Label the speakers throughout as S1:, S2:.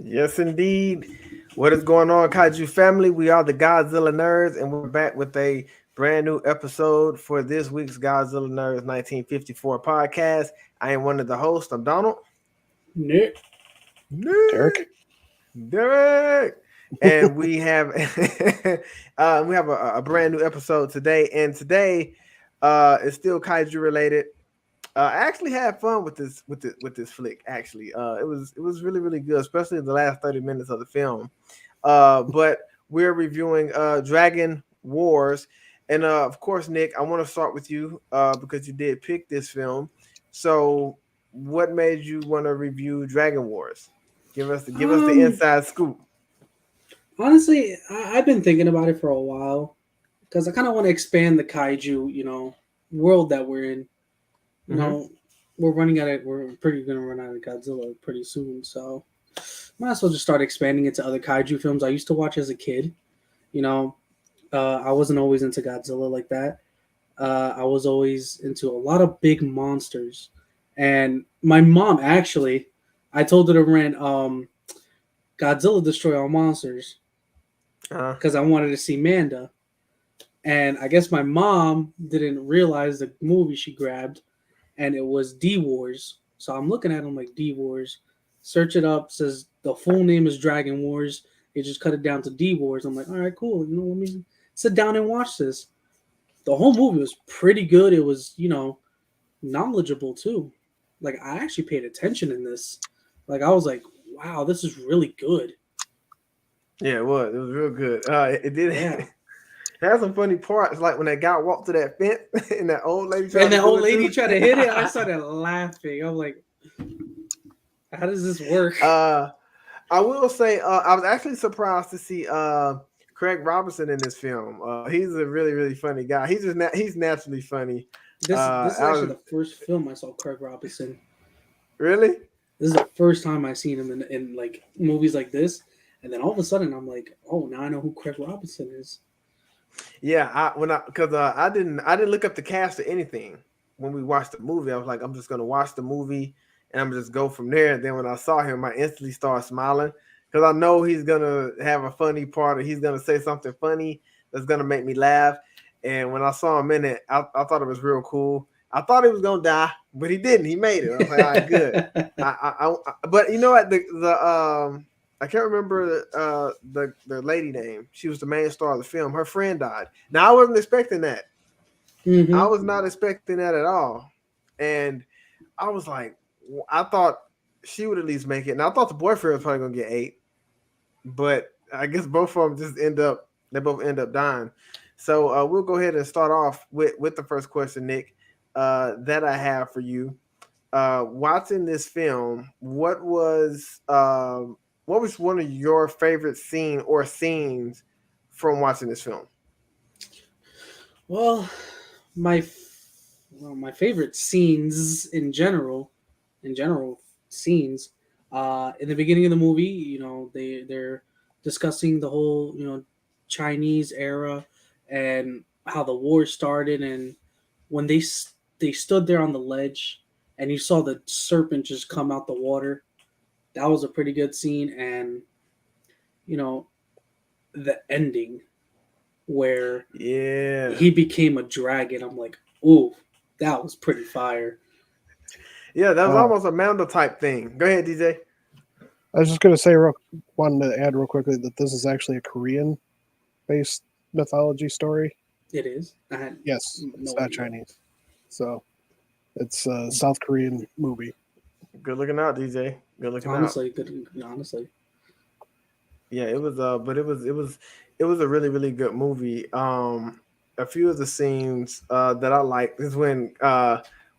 S1: Yes, indeed. What is going on, Kaiju family? We are the Godzilla Nerds, and we're back with a brand new episode for this week's Godzilla Nerds 1954 podcast. I am one of the hosts. I'm Donald.
S2: Nick.
S1: Nick.
S3: Derek.
S1: Derek. And we have a brand new episode today. And today is still Kaiju related. I actually had fun with this flick. Actually, it was really good, especially the last 30 minutes of the film. But we're reviewing Dragon Wars, and of course, Nick, I want to start with you because you did pick this film. So, what made you want to review Dragon Wars? Give us the inside scoop.
S2: Honestly, I've been thinking about it for a while because I kind of want to expand the kaiju, world that we're in. You
S1: Mm-hmm.
S2: know, we're running out of we're pretty gonna run out of Godzilla pretty soon, so might as well just start expanding it to other kaiju films I used to watch as a kid. You know, I wasn't always into Godzilla like that. I was always into a lot of big monsters, and my mom actually, I told her to rent Godzilla Destroy All Monsters
S1: Uh,
S2: because I wanted to see Manda. And I guess my mom didn't realize the movie she grabbed, and it was D Wars. So I'm looking at them like D Wars. Search it up, says the full name is Dragon Wars. They just cut it down to D Wars. I'm like, all right, cool. Let me sit down and watch this. The whole movie was pretty good. It was, knowledgeable too. Like I actually paid attention in this. Like I was like, wow, this is really good.
S1: yeah, it was. It was real good. It did.
S2: Yeah.
S1: It had some funny parts, like when that guy walked to that fence and that old lady tried
S2: And
S1: to
S2: that
S1: do
S2: old
S1: it
S2: lady
S1: too.
S2: tried to hit it. I started laughing. I'm like, how does this work?
S1: I will say I was actually surprised to see Craig Robinson in this film. He's a really funny guy. He's naturally funny.
S2: This is
S1: I
S2: actually
S1: was
S2: the first film I saw Craig Robinson.
S1: really
S2: This is the first time I seen him in like movies like this. And then all of a sudden I'm like, oh, now I know who Craig Robinson is.
S1: yeah. I didn't look up the cast or anything when we watched the movie. I was like, I'm just gonna watch the movie and I'm just go from there. And then when I saw him, I instantly started smiling because I know he's gonna have a funny part or he's gonna say something funny that's gonna make me laugh. And when I saw him in it, I thought it was real cool. I thought he was gonna die, but he didn't. He made it. I was like, all right, good. But you know what? The I can't remember the lady name. She was the main star of the film. Her friend died. Now I wasn't expecting that. I
S2: Mm-hmm.
S1: was not expecting that at all, and I was like, I thought she would at least make it. And I thought the boyfriend was probably gonna get 8, but I guess both of them just both end up dying. So we'll go ahead and start off with the first question, Nick, that I have for you. Watching this film, what was one of your favorite scenes from watching this film?
S2: Well, my my favorite scenes in general scenes. In the beginning of the movie, they're discussing the whole Chinese era and how the war started, and when they stood there on the ledge, and you saw the serpent just come out the water. That was a pretty good scene, and you know the ending where
S1: Yeah,
S2: he became a dragon. I'm like, ooh, that was pretty fire.
S1: yeah, that was
S3: Uh,
S1: almost a Mando type thing. Go ahead, DJ.
S3: I was just going to say, wanted to add real quickly that this is actually a Korean-based mythology story.
S2: It is. I had
S3: Yes, it's
S2: no
S3: not
S2: idea.
S3: Chinese. So it's a South Korean movie.
S1: Good looking out, DJ. Good looking out.
S2: Honestly, good. Honestly,
S1: Yeah, it was but it was a really good movie. A few of the scenes that I like is when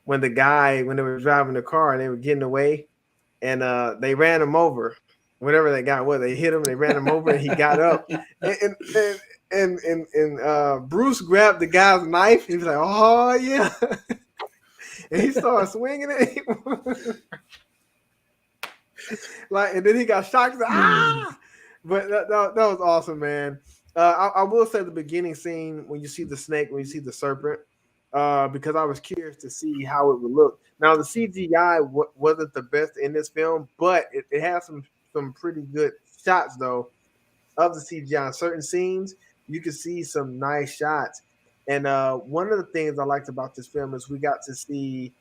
S1: when they were driving the car and they were getting away and they ran him over. Whatever that guy was, they hit him, they ran him over, and he got up. And Bruce grabbed the guy's knife. He was like, "Oh yeah," and he started swinging it. Like, and then he got shocked. He's like, ah! But that was awesome, man. I will say the beginning scene when you see the snake, when you see the serpent, because I was curious to see how it would look. Now the CGI wasn't the best in this film, but it has some some pretty good shots though of the CGI. In certain scenes, you can see some nice shots. And one of the things I liked about this film is we got to see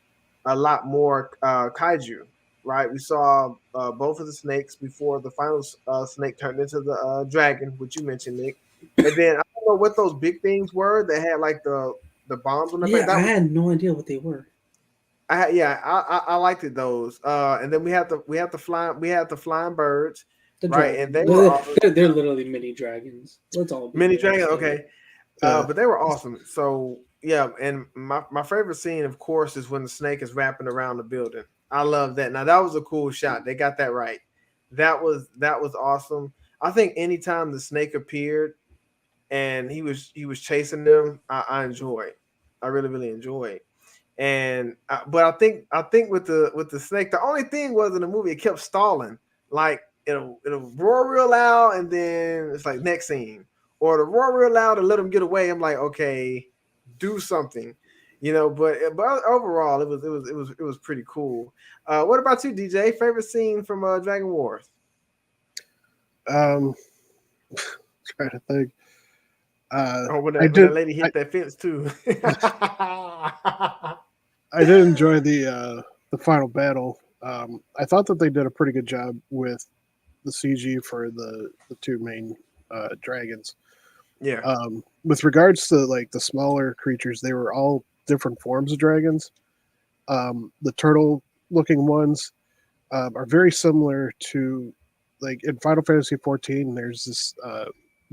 S1: a lot more kaiju. Right, we saw both of the snakes before the final snake turned into the dragon, which you mentioned, Nick. And then I don't know what those big things were that had like the bombs on their back.
S2: Yeah, I
S1: That was
S2: had no idea what they were.
S1: I liked it those. And then we had the flying birds,
S2: The
S1: right? And
S2: dragon.
S1: they were awesome.
S2: They're literally mini dragons. Let's all be
S1: Mini dragon,
S2: realistic.
S1: okay.
S3: Uh,
S1: But they were awesome. So yeah, and my favorite scene, of course, is when the snake is wrapping around the building. I love that. Now that was a cool shot. They got that right. That was awesome. I think anytime the snake appeared and he was chasing them, I enjoyed. I really enjoyed. And but I think with the snake, the only thing was in the movie it kept stalling. Like it'll roar real loud, and then it's like next scene, or the roar real loud and let them get away. I'm like, okay, do something, But overall, it was pretty cool. What about you, DJ? Favorite scene from Dragon Wars?
S3: um, trying to think.
S1: Oh, when
S3: I
S1: that, when
S3: did.
S1: that lady hit that fence too.
S3: I did enjoy the final battle. I thought that they did a pretty good job with the CG for the two main dragons.
S1: Yeah.
S3: With regards to like the smaller creatures, they were all different forms of dragons. The turtle looking ones are very similar to like in Final Fantasy 14. There's this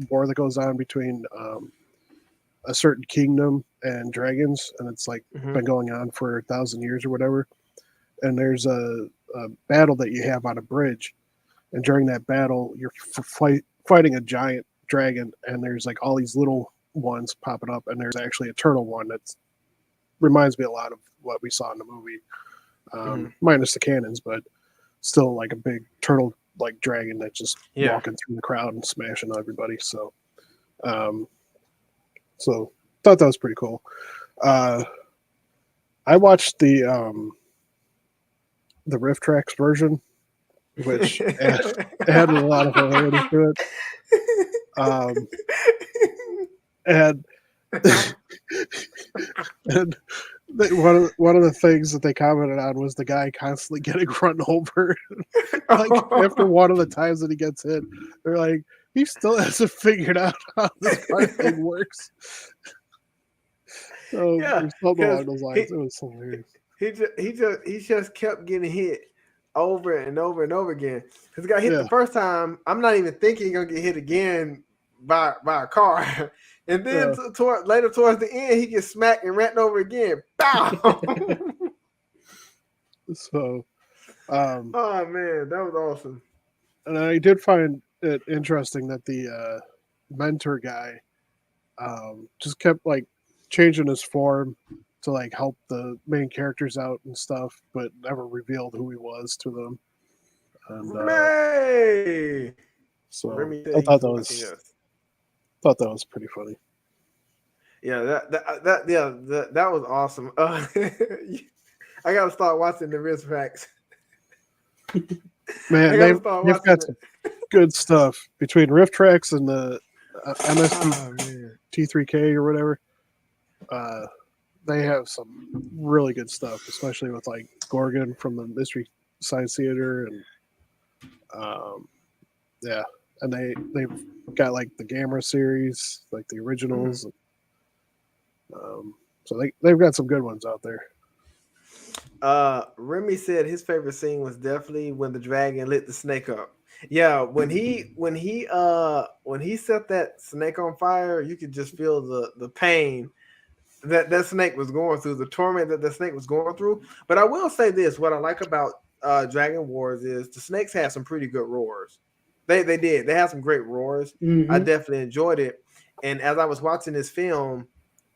S3: war that goes on between a certain kingdom and dragons, and it's like
S1: Mhm.
S3: been going on for 1,000 years or whatever. And there's a battle that you have on a bridge, and during that battle, you're fighting a giant dragon, and there's like all these little ones popping up, and there's actually a turtle one that reminds me a lot of what we saw in the movie,
S1: Mhm.
S3: minus the cannons, but still like a big turtle like dragon that's just
S1: Yeah.
S3: walking through the crowd and smashing everybody. Um, so thought that was pretty cool. Uh, I watched the Riff Tracks version, which added a lot of hilarity to it. Um, and and one of the things that they commented on was the guy constantly getting run over. Like after one of the times that he gets hit, they're like, he still hasn't figured out how this card thing works. So
S1: Yeah,
S3: there's something
S1: because
S3: along those
S1: he
S3: lines. It was hilarious.
S1: he just kept getting hit over and over and over again. Because he got hit
S3: Yeah,
S1: the first time. I'm not even thinking he's gonna get hit again by a car. And then
S3: yeah.
S1: later towards the end, he gets smacked and ran over again. Bow.
S3: So, um,
S1: Oh man, that was awesome.
S3: and I did find it interesting that the mentor guy just kept like changing his form to like help the main characters out and stuff, but never revealed who he was to them. And
S1: Remy.
S3: so
S1: Remy said
S3: I
S1: he's watching us.
S3: thought that was pretty funny.
S1: Yeah, that was awesome. I gotta start watching the risk facts. I
S3: Man,
S1: gotta start
S3: they've
S1: watching
S3: got
S1: it.
S3: some good stuff between Rift Tracks and the MST
S1: Oh man.
S3: T3K or whatever. Uh, they have some really good stuff, especially with like Gorgon from the Mystery Science Theater, and um, yeah, and they've got like the Gamma series, like the
S1: Mhm.
S3: originals. So they've got some good ones out there.
S1: Remy said his favorite scene was definitely when the dragon lit the snake up. Yeah, when he set that snake on fire, you could just feel the pain that snake was going through, the torment that the snake was going through. But I will say this: what I like about Dragon Wars is the snakes had some pretty good roars. They did. They had some great roars. I
S2: Mm-hmm.
S1: definitely enjoyed it. And as I was watching this film,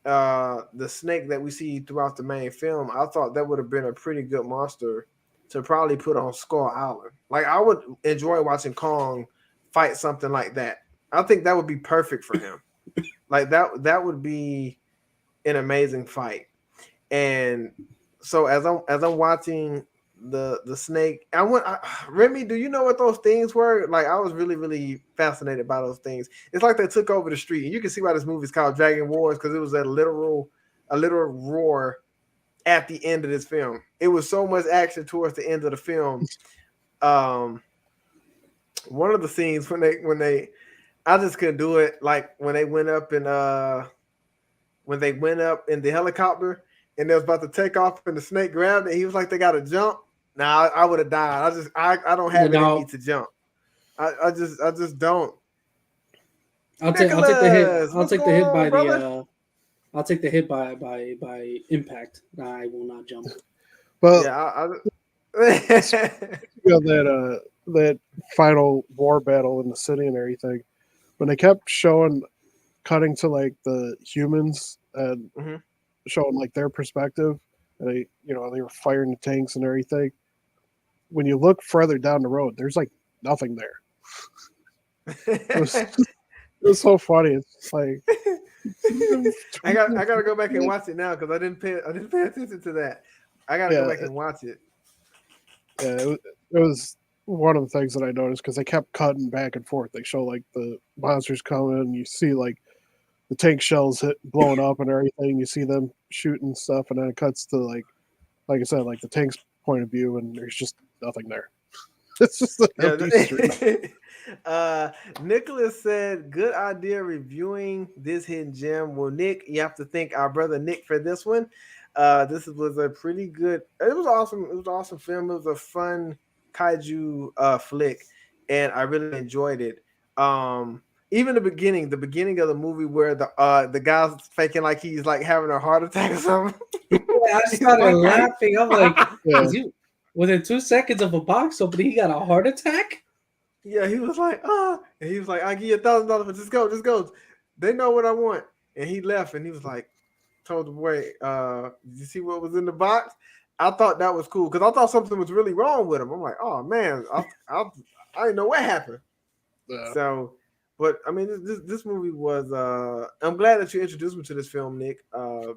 S1: the snake that we see throughout the main film, I thought that would have been a pretty good monster to probably put on Skull Island. Like I would enjoy watching Kong fight something like that. I think that would be perfect for him. Like that would be an amazing fight. And so as I'm watching the snake. Remy, do you know what those things were? Like, I was really really fascinated by those things. It's like they took over the street, and you can see why this movie is called Dragon Wars, because it was a literal roar at the end of this film. It was so much action towards the end of the film. Um, one of the scenes when they I just couldn't do it. Like when they went up in the helicopter and they was about to take off and the snake grabbed it. He was like, they got to jump. Nah, I would have died. I don't have it in me
S2: No,
S1: to jump. I just don't.
S2: I'll take the hit.
S1: Nicholas,
S2: I'll
S1: what's
S2: take the
S1: going
S2: hit
S1: on,
S2: by the
S1: brother?
S2: I'll take the hit by impact. I will not jump.
S3: Well,
S1: Yeah,
S3: you know, that final war battle in the city and everything, when they kept showing cutting to like the humans and
S1: Mhm.
S3: showing like their perspective, and they were firing the tanks and everything. When you look further down the road, there's like nothing there. It was it was so funny. It's like
S1: I gotta go back and watch it now because I didn't pay attention to that. I gotta go
S3: yeah,
S1: back and watch it.
S3: it was one of the things that I noticed because they kept cutting back and forth. They show like the monsters coming, and you see like the tank shells blowing up and everything. You see them shooting stuff, and then it cuts to like I said, like the tank's point of view, and there's just nothing there. It's just an
S1: Yeah.
S3: empty street.
S1: Nicholas said, "Good idea reviewing this hidden gem." Well, Nick, you have to thank our brother Nick for this one. This was a pretty good. It was awesome. It was an awesome film. It was a fun kaiju flick, and I really enjoyed it. Even the beginning of the movie where the guy's faking like he's like having a heart attack or something.
S2: Yeah, I
S1: He's
S2: started
S1: like,
S2: laughing. I'm like,
S3: Yeah,
S2: is he within 2 seconds of a box opening? He got a heart attack.
S1: yeah, he was like, and he was like, "I give you $1,000, but just go. They know what I want." And he left, and he was like, told the boy, "Did you see what was in the box?" I thought that was cool because I thought something was really wrong with him. I'm like, "Oh man, I didn't know what happened."
S3: yeah.
S1: So, but I mean, this movie was. I'm glad that you introduced me to this film, Nick,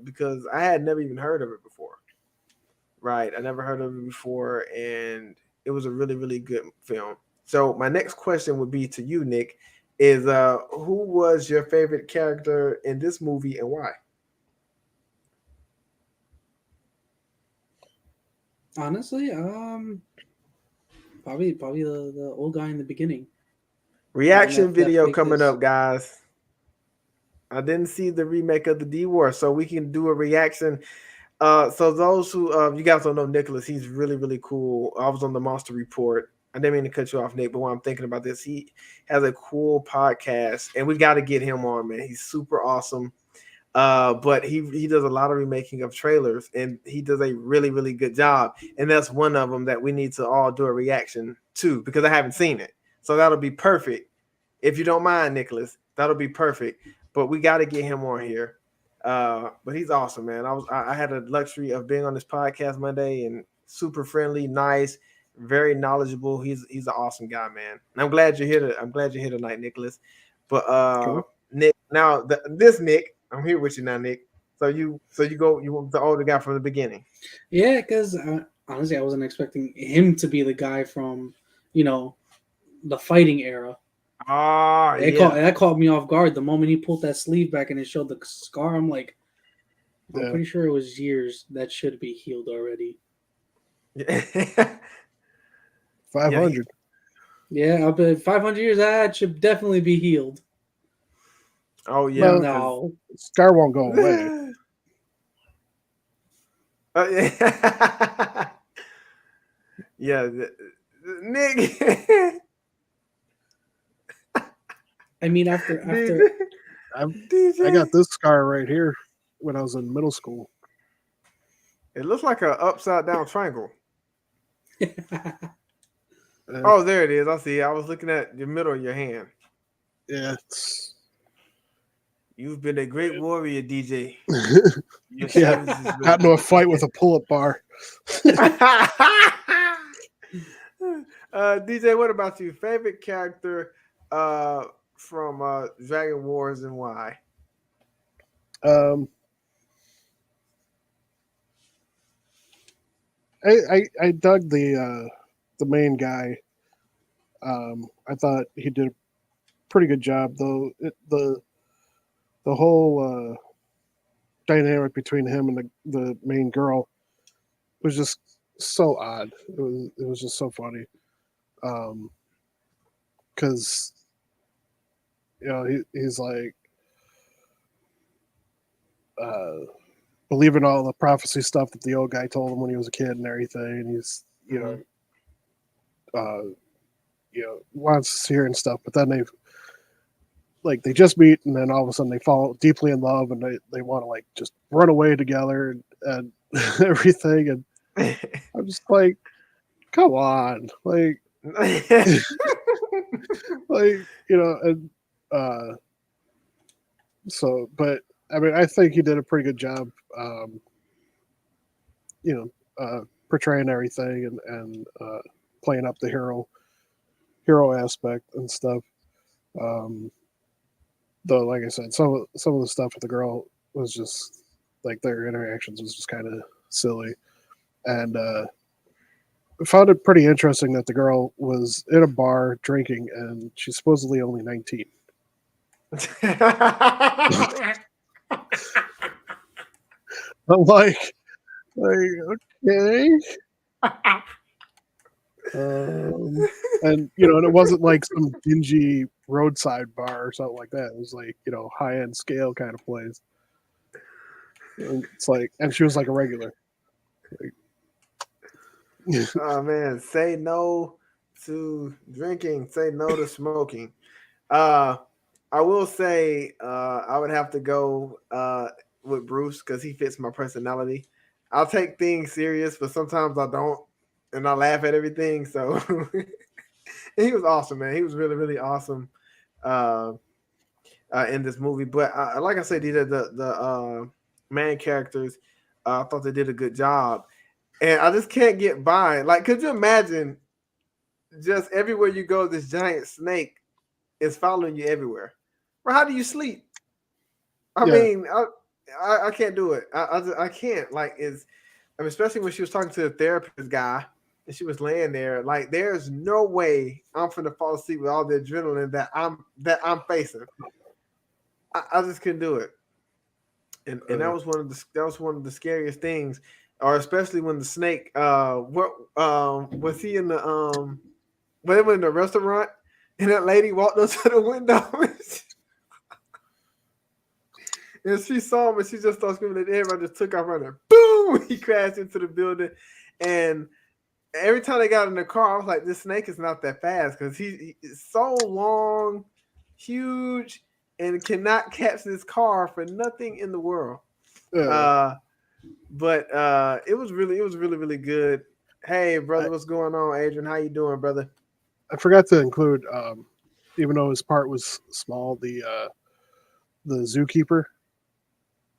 S1: because I had never even heard of it before. Right, I never heard of it before, and it was a really really good film. So my next question would be to you, Nick, is who was your favorite character in this movie and why?
S2: Honestly, probably the old guy in the beginning, the one
S1: Reaction
S2: that
S1: video
S2: faked
S1: coming
S2: this.
S1: up, guys. I didn't see the remake of the D War, so we can do a reaction. So those who you guys don't know Nicholas, he's really really cool. I was on the Monster Report. I didn't mean to cut you off, Nick, but while I'm thinking about this, he has a cool podcast, and we got to get him on, man. He's super awesome. But he does a lot of remaking of trailers, and he does a really really good job. And that's one of them that we need to all do a reaction to because I haven't seen it. So that'll be perfect. If you don't mind, Nicholas, that'll be perfect. But we got to get him on here. But he's awesome, man. I had a luxury of being on this podcast Monday, and super friendly, nice, very knowledgeable. He's an awesome guy, man. And I'm glad you're here. I'm glad you're here tonight, Nicholas. But
S3: Cool.
S1: Nick, now this Nick, I'm here with you now, Nick. So you go you want the older guy from the beginning.
S2: Yeah, because honestly, I wasn't expecting him to be the guy from you know the fighting era.
S1: Oh yeah.
S2: That caught me off guard. The moment he pulled that sleeve back and it showed the scar, I'm like, I'm
S3: Yeah,
S2: pretty sure it was years that should be healed already.
S1: Yeah.
S3: 500.
S2: Yeah, I bet 500 years that should definitely be healed.
S1: Oh yeah,
S3: Well,
S1: because
S2: No,
S3: Scar won't go away.
S1: yeah, yeah, Nick.
S2: I mean
S1: DJ,
S2: after
S3: I got
S1: DJ.
S3: this scar right here when I was in middle school.
S1: It looks like an upside down triangle.
S3: Uh,
S1: Oh, there it is. I see. I was looking at the middle of your hand.
S3: yeah,
S1: You've been a great warrior, DJ. Your
S3: yeah.
S1: service has
S3: Got
S1: been.
S3: into a fight with a pull-up bar.
S1: DJ, what about you? Favorite character from Dragon Wars and why?
S3: Um, I dug the main guy. I thought he did a pretty good job, though. The whole dynamic between him and the main girl was just so odd. It was just so funny. Because he's like uh, believing all the prophecy stuff that the old guy told him when he was a kid and everything, and he's wants to hear and stuff. But then they just meet, and then all of a sudden they fall deeply in love, and they want to like just run away together and everything. And I'm just like, come on, like and so, but I mean, I think he did a pretty good job, portraying everything and playing up the hero aspect and stuff. Though, like I said, some of the stuff with the girl was just like their interactions was just kind of silly, and I found it pretty interesting that the girl was in a bar drinking and she's supposedly only 19. I'm like okay. And and it wasn't like some dingy roadside bar or something like that. It was like high end scale kind of place. And it's like, and she was like a regular.
S1: Oh man, say no to drinking, say no to smoking. I will say I would have to go with Bruce because he fits my personality. I'll take things serious, but sometimes I don't, and I laugh at everything. So he was awesome, man. He was really, really awesome in this movie. But like I said, the main characters, I thought they did a good job, and I just can't get by. Like, could you imagine just everywhere you go, this giant snake is following you everywhere? Or how do you sleep? I mean, I can't do it. I can't. Like, especially when she was talking to the therapist guy and she was laying there. Like, there's no way I'm finna fall asleep with all the adrenaline that I'm facing. I just couldn't do it. And that was one of the scariest things, or especially when the snake. What was he in the when they were in the restaurant and that lady walked up to the window. And she saw him and she just started screaming and everybody just took off running. Boom! He crashed into the building. And every time they got in the car, I was like, this snake is not that fast because he is so long, huge, and cannot catch this car for nothing in the world. But it was really, really good. Hey, brother, what's going on, Adrian? How you doing, brother?
S3: I forgot to include, even though his part was small, the zookeeper.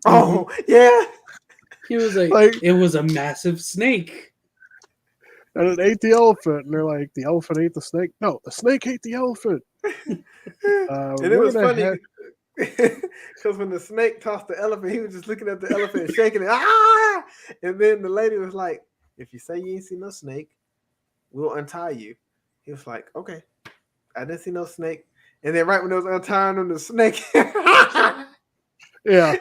S1: Oh, yeah.
S2: He was like, it was a massive snake.
S3: And it ate the elephant. And they're like, the elephant ate the snake? No, the snake ate the elephant.
S1: And it was funny because when the snake tossed the elephant, he was just looking at the elephant and shaking it. Ah! And then the lady was like, if you say you ain't seen no snake, we'll untie you. He was like, okay. I didn't see no snake. And then right when they was untying him, the snake...
S3: Yeah.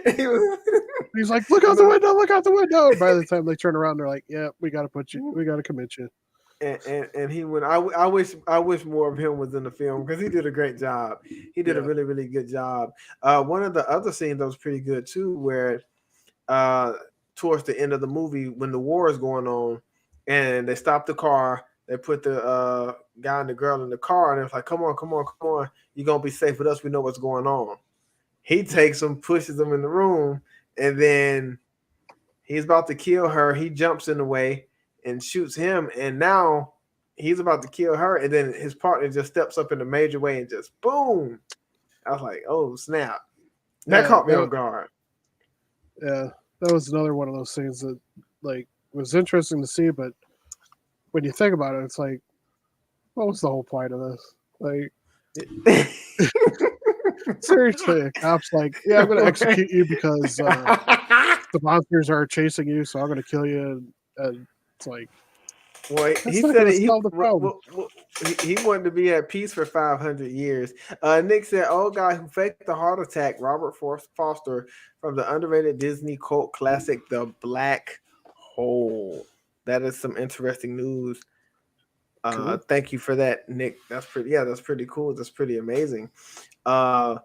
S3: He's like, look out the window, look out the window. By the time they turn around, they're like, yeah, we got to commit you.
S1: And he went, I wish more of him was in the film because he did a great job. He did a really, really good job. One of the other scenes that was pretty good too, where towards the end of the movie, when the war is going on and they stop the car, they put the guy and the girl in the car and it's like, come on. You're going to be safe with us. We know what's going on. He takes him, pushes them in the room, and then he's about to kill her. He jumps in the way and shoots him, and now he's about to kill her, and then his partner just steps up in a major way and just boom. I was like, oh, snap. That caught me off guard.
S3: Yeah, that was another one of those things that was interesting to see, but when you think about it, it's like, what was the whole point of this? Seriously, a cop's like, yeah, I'm going to execute you because the monsters are chasing you, so I'm going to kill you. And It's like
S1: Well,
S3: that's
S1: he
S3: not
S1: said
S3: going to
S1: it,
S3: solve the problem.
S1: he wanted to be at peace for 500 years. Nick said, "Old guy who faked the heart attack, Robert Foster from the underrated Disney cult classic, The Black Hole." That is some interesting news.
S3: Cool.
S1: Thank you for that, Nick. That's pretty. Yeah, that's pretty cool. That's pretty amazing. Uh,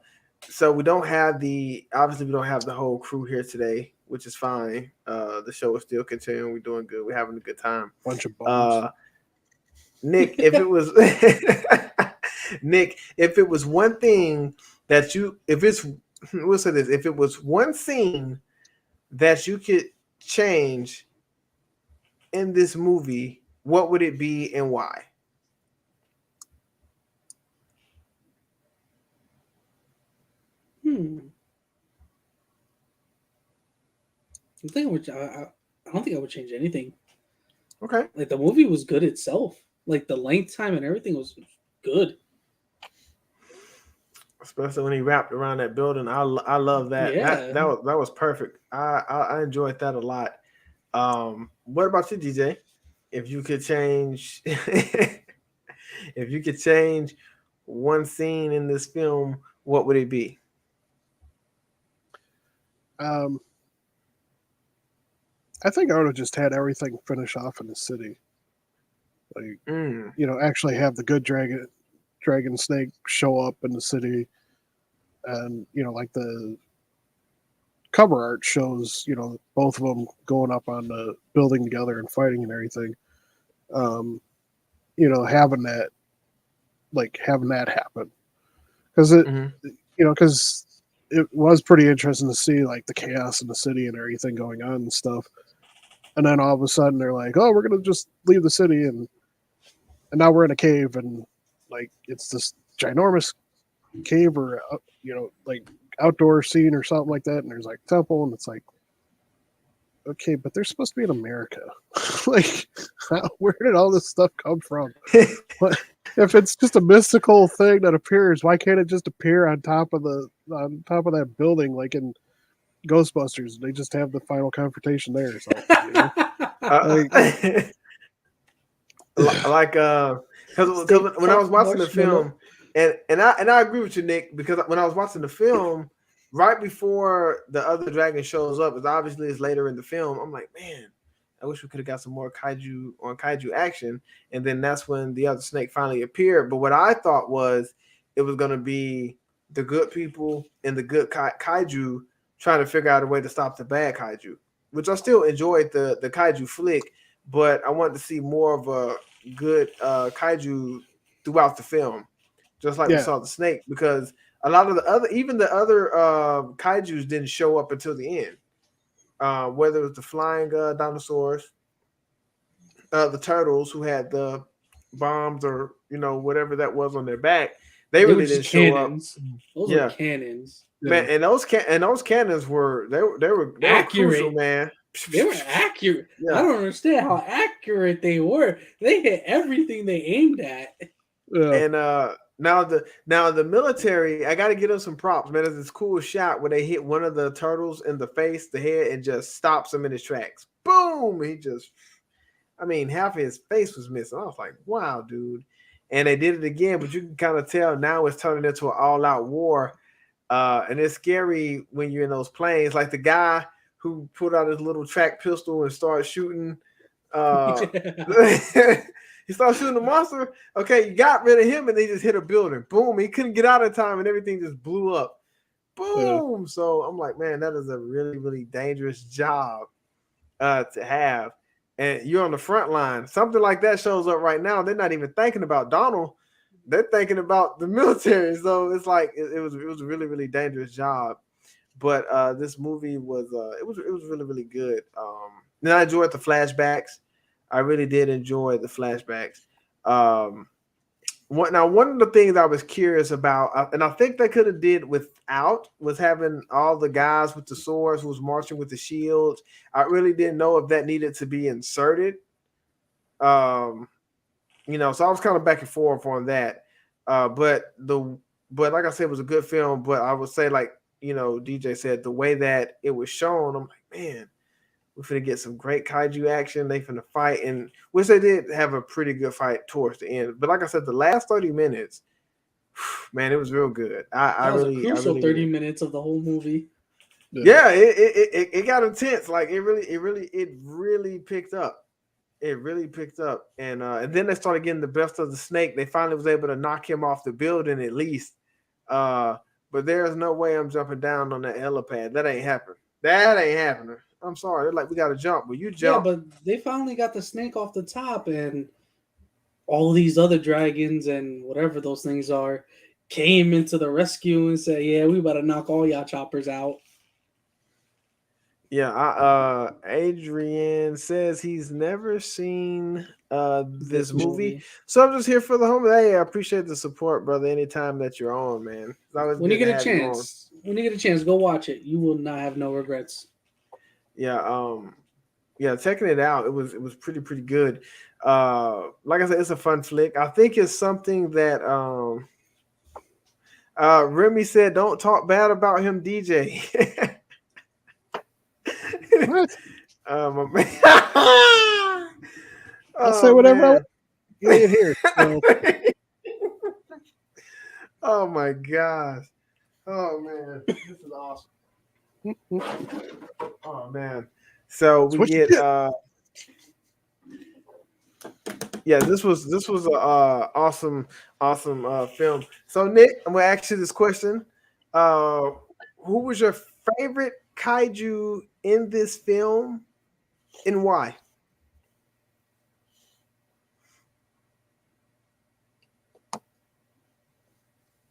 S1: so we don't have we don't have the whole crew here today, which is fine. The show is still continuing. We're doing good. We're having a good time.
S3: Bunch of bums.
S1: Nick, if it was Nick, if it was one thing that you, if it's, we'll say this, if it was one scene that you could change in this movie, what would it be and why?
S2: I think I would. I don't think I would change anything.
S1: Okay.
S2: Like the movie was good itself. Like the length time and everything was good.
S1: Especially when he wrapped around that building, I love that.
S2: Yeah.
S1: That was perfect. I enjoyed that a lot. What about you, DJ? If you could change, if you could change one scene in this film, what would it be?
S3: Um, I think I would have just had everything finish off in the city. Like, actually have the good dragon snake show up in the city, and like the cover art shows, both of them going up on the building together and fighting and everything. Having that, having that happen, because because it was pretty interesting to see like the chaos in the city and everything going on and stuff. And then all of a sudden they're like, "Oh, we're gonna just leave the city," and now we're in a cave, and like it's this ginormous cave or like outdoor scene or something like that, and there's like temple, and it's like, okay, but they're supposed to be in America. Like, where did all this stuff come from? If it's just a mystical thing that appears, why can't it just appear on top of that building like in Ghostbusters? They just have the final confrontation there or something.
S1: Because when I was watching the film, and I agree with you, Nick, because when I was watching the film, right before the other dragon shows up, it's later in the film. I'm like, man, I wish we could have got some more kaiju action. And then that's when the other snake finally appeared. But what I thought was it was going to be the good people and the good kaiju trying to figure out a way to stop the bad kaiju, which I still enjoyed the kaiju flick, but I wanted to see more of a good kaiju throughout the film, just like we saw the snake, because a lot of the other kaijus didn't show up until the end. Whether it was the flying dinosaurs, the turtles who had the bombs or whatever that was on their back, they really didn't show up.
S2: Those were cannons,
S1: man, and those cannons were they were crucial, man.
S2: They were accurate. Yeah. I don't understand how accurate they were. They hit everything they aimed at.
S1: Yeah. And now the military, I got to give them some props, man. There's this cool shot where they hit one of the turtles in the face, the head, and just stops him in his tracks. Boom! Half of his face was missing. I was like, wow, dude. And they did it again, but you can kind of tell now it's turning into an all-out war. And it's scary when you're in those planes. Like the guy who pulled out his little track pistol and started shooting. He started shooting the monster. Okay, you got rid of him, and they just hit a building. Boom! He couldn't get out in time, and everything just blew up. Boom! Yeah. So I'm like, man, that is a really, really dangerous job to have. And you're on the front line. Something like that shows up right now. They're not even thinking about Donald. They're thinking about the military. So it's like it was a really, really dangerous job. But this movie was it was really, really good. And I enjoyed the flashbacks. I really did enjoy the flashbacks. One of the things I was curious about, and I think they could have did without, was having all the guys with the swords who was marching with the shields. I really didn't know if that needed to be inserted. So I was kind of back and forth on that. But like I said, it was a good film. But I would say, like DJ said, the way that it was shown, I'm like, man, We're finna get some great kaiju action. They finna fight, and which they did have a pretty good fight towards the end. But like I said, the last 30 minutes, man, it was real good. I
S2: That was a
S1: really, I
S2: crucial
S1: really,
S2: 30 minutes of the whole movie.
S3: Yeah.
S1: yeah, it got intense. Like it really picked up. It really picked up, and then they started getting the best of the snake. They finally was able to knock him off the building at least. Uh, but there's no way I'm jumping down on that helipad. That ain't happening. That ain't happening. I'm sorry. They're like, we got to jump. Well, you
S2: Yeah,
S1: jump.
S2: but they finally got the snake off the top, and all these other dragons and whatever those things are came into the rescue and said, "Yeah, we about to knock all y'all choppers out."
S1: Yeah, Adrian says he's never seen this
S2: This
S1: movie.
S2: movie.
S1: So I'm just here for the home. Hey, I appreciate the support, brother. Anytime that you're on, man. It's always
S2: When you
S1: good to
S2: get a
S1: have you on.
S2: chance, go watch it. You will not have no regrets.
S1: Yeah, yeah, checking it out, it was pretty good. Like I said, it's a fun flick. I think it's something that Remy said don't talk bad about him, DJ.
S3: What?
S1: My man.
S3: I'll say
S1: Oh
S3: whatever I want.
S1: man.
S3: You ain't here. So
S1: Oh my gosh. Oh man. This is awesome. Oh man. So
S3: that's
S1: we
S3: what you
S1: get
S3: get.
S1: yeah, this was a awesome film. So Nick, I'm gonna ask you this question. Uh who was your favorite kaiju in this film and why?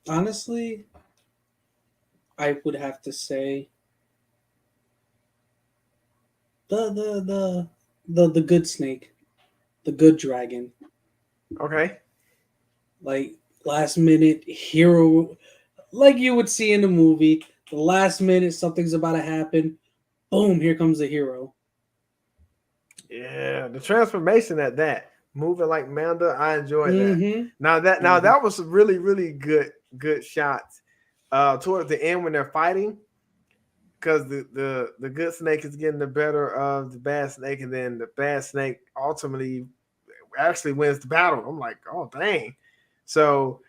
S2: Honestly, I would have to say the good snake, the good dragon.
S1: Okay.
S2: Like last minute hero, like you would see in the movie. The last minute something's about to happen. Boom! Here comes the hero.
S1: Yeah, the transformation at that moving like Manda, I enjoyed that.
S2: Mm-hmm.
S1: Now
S2: Mm-hmm.
S1: that was some really good shots. Towards the end when they're fighting, because the good snake is getting the better of the bad snake, and then the bad snake ultimately actually wins the battle. I'm like, oh dang. So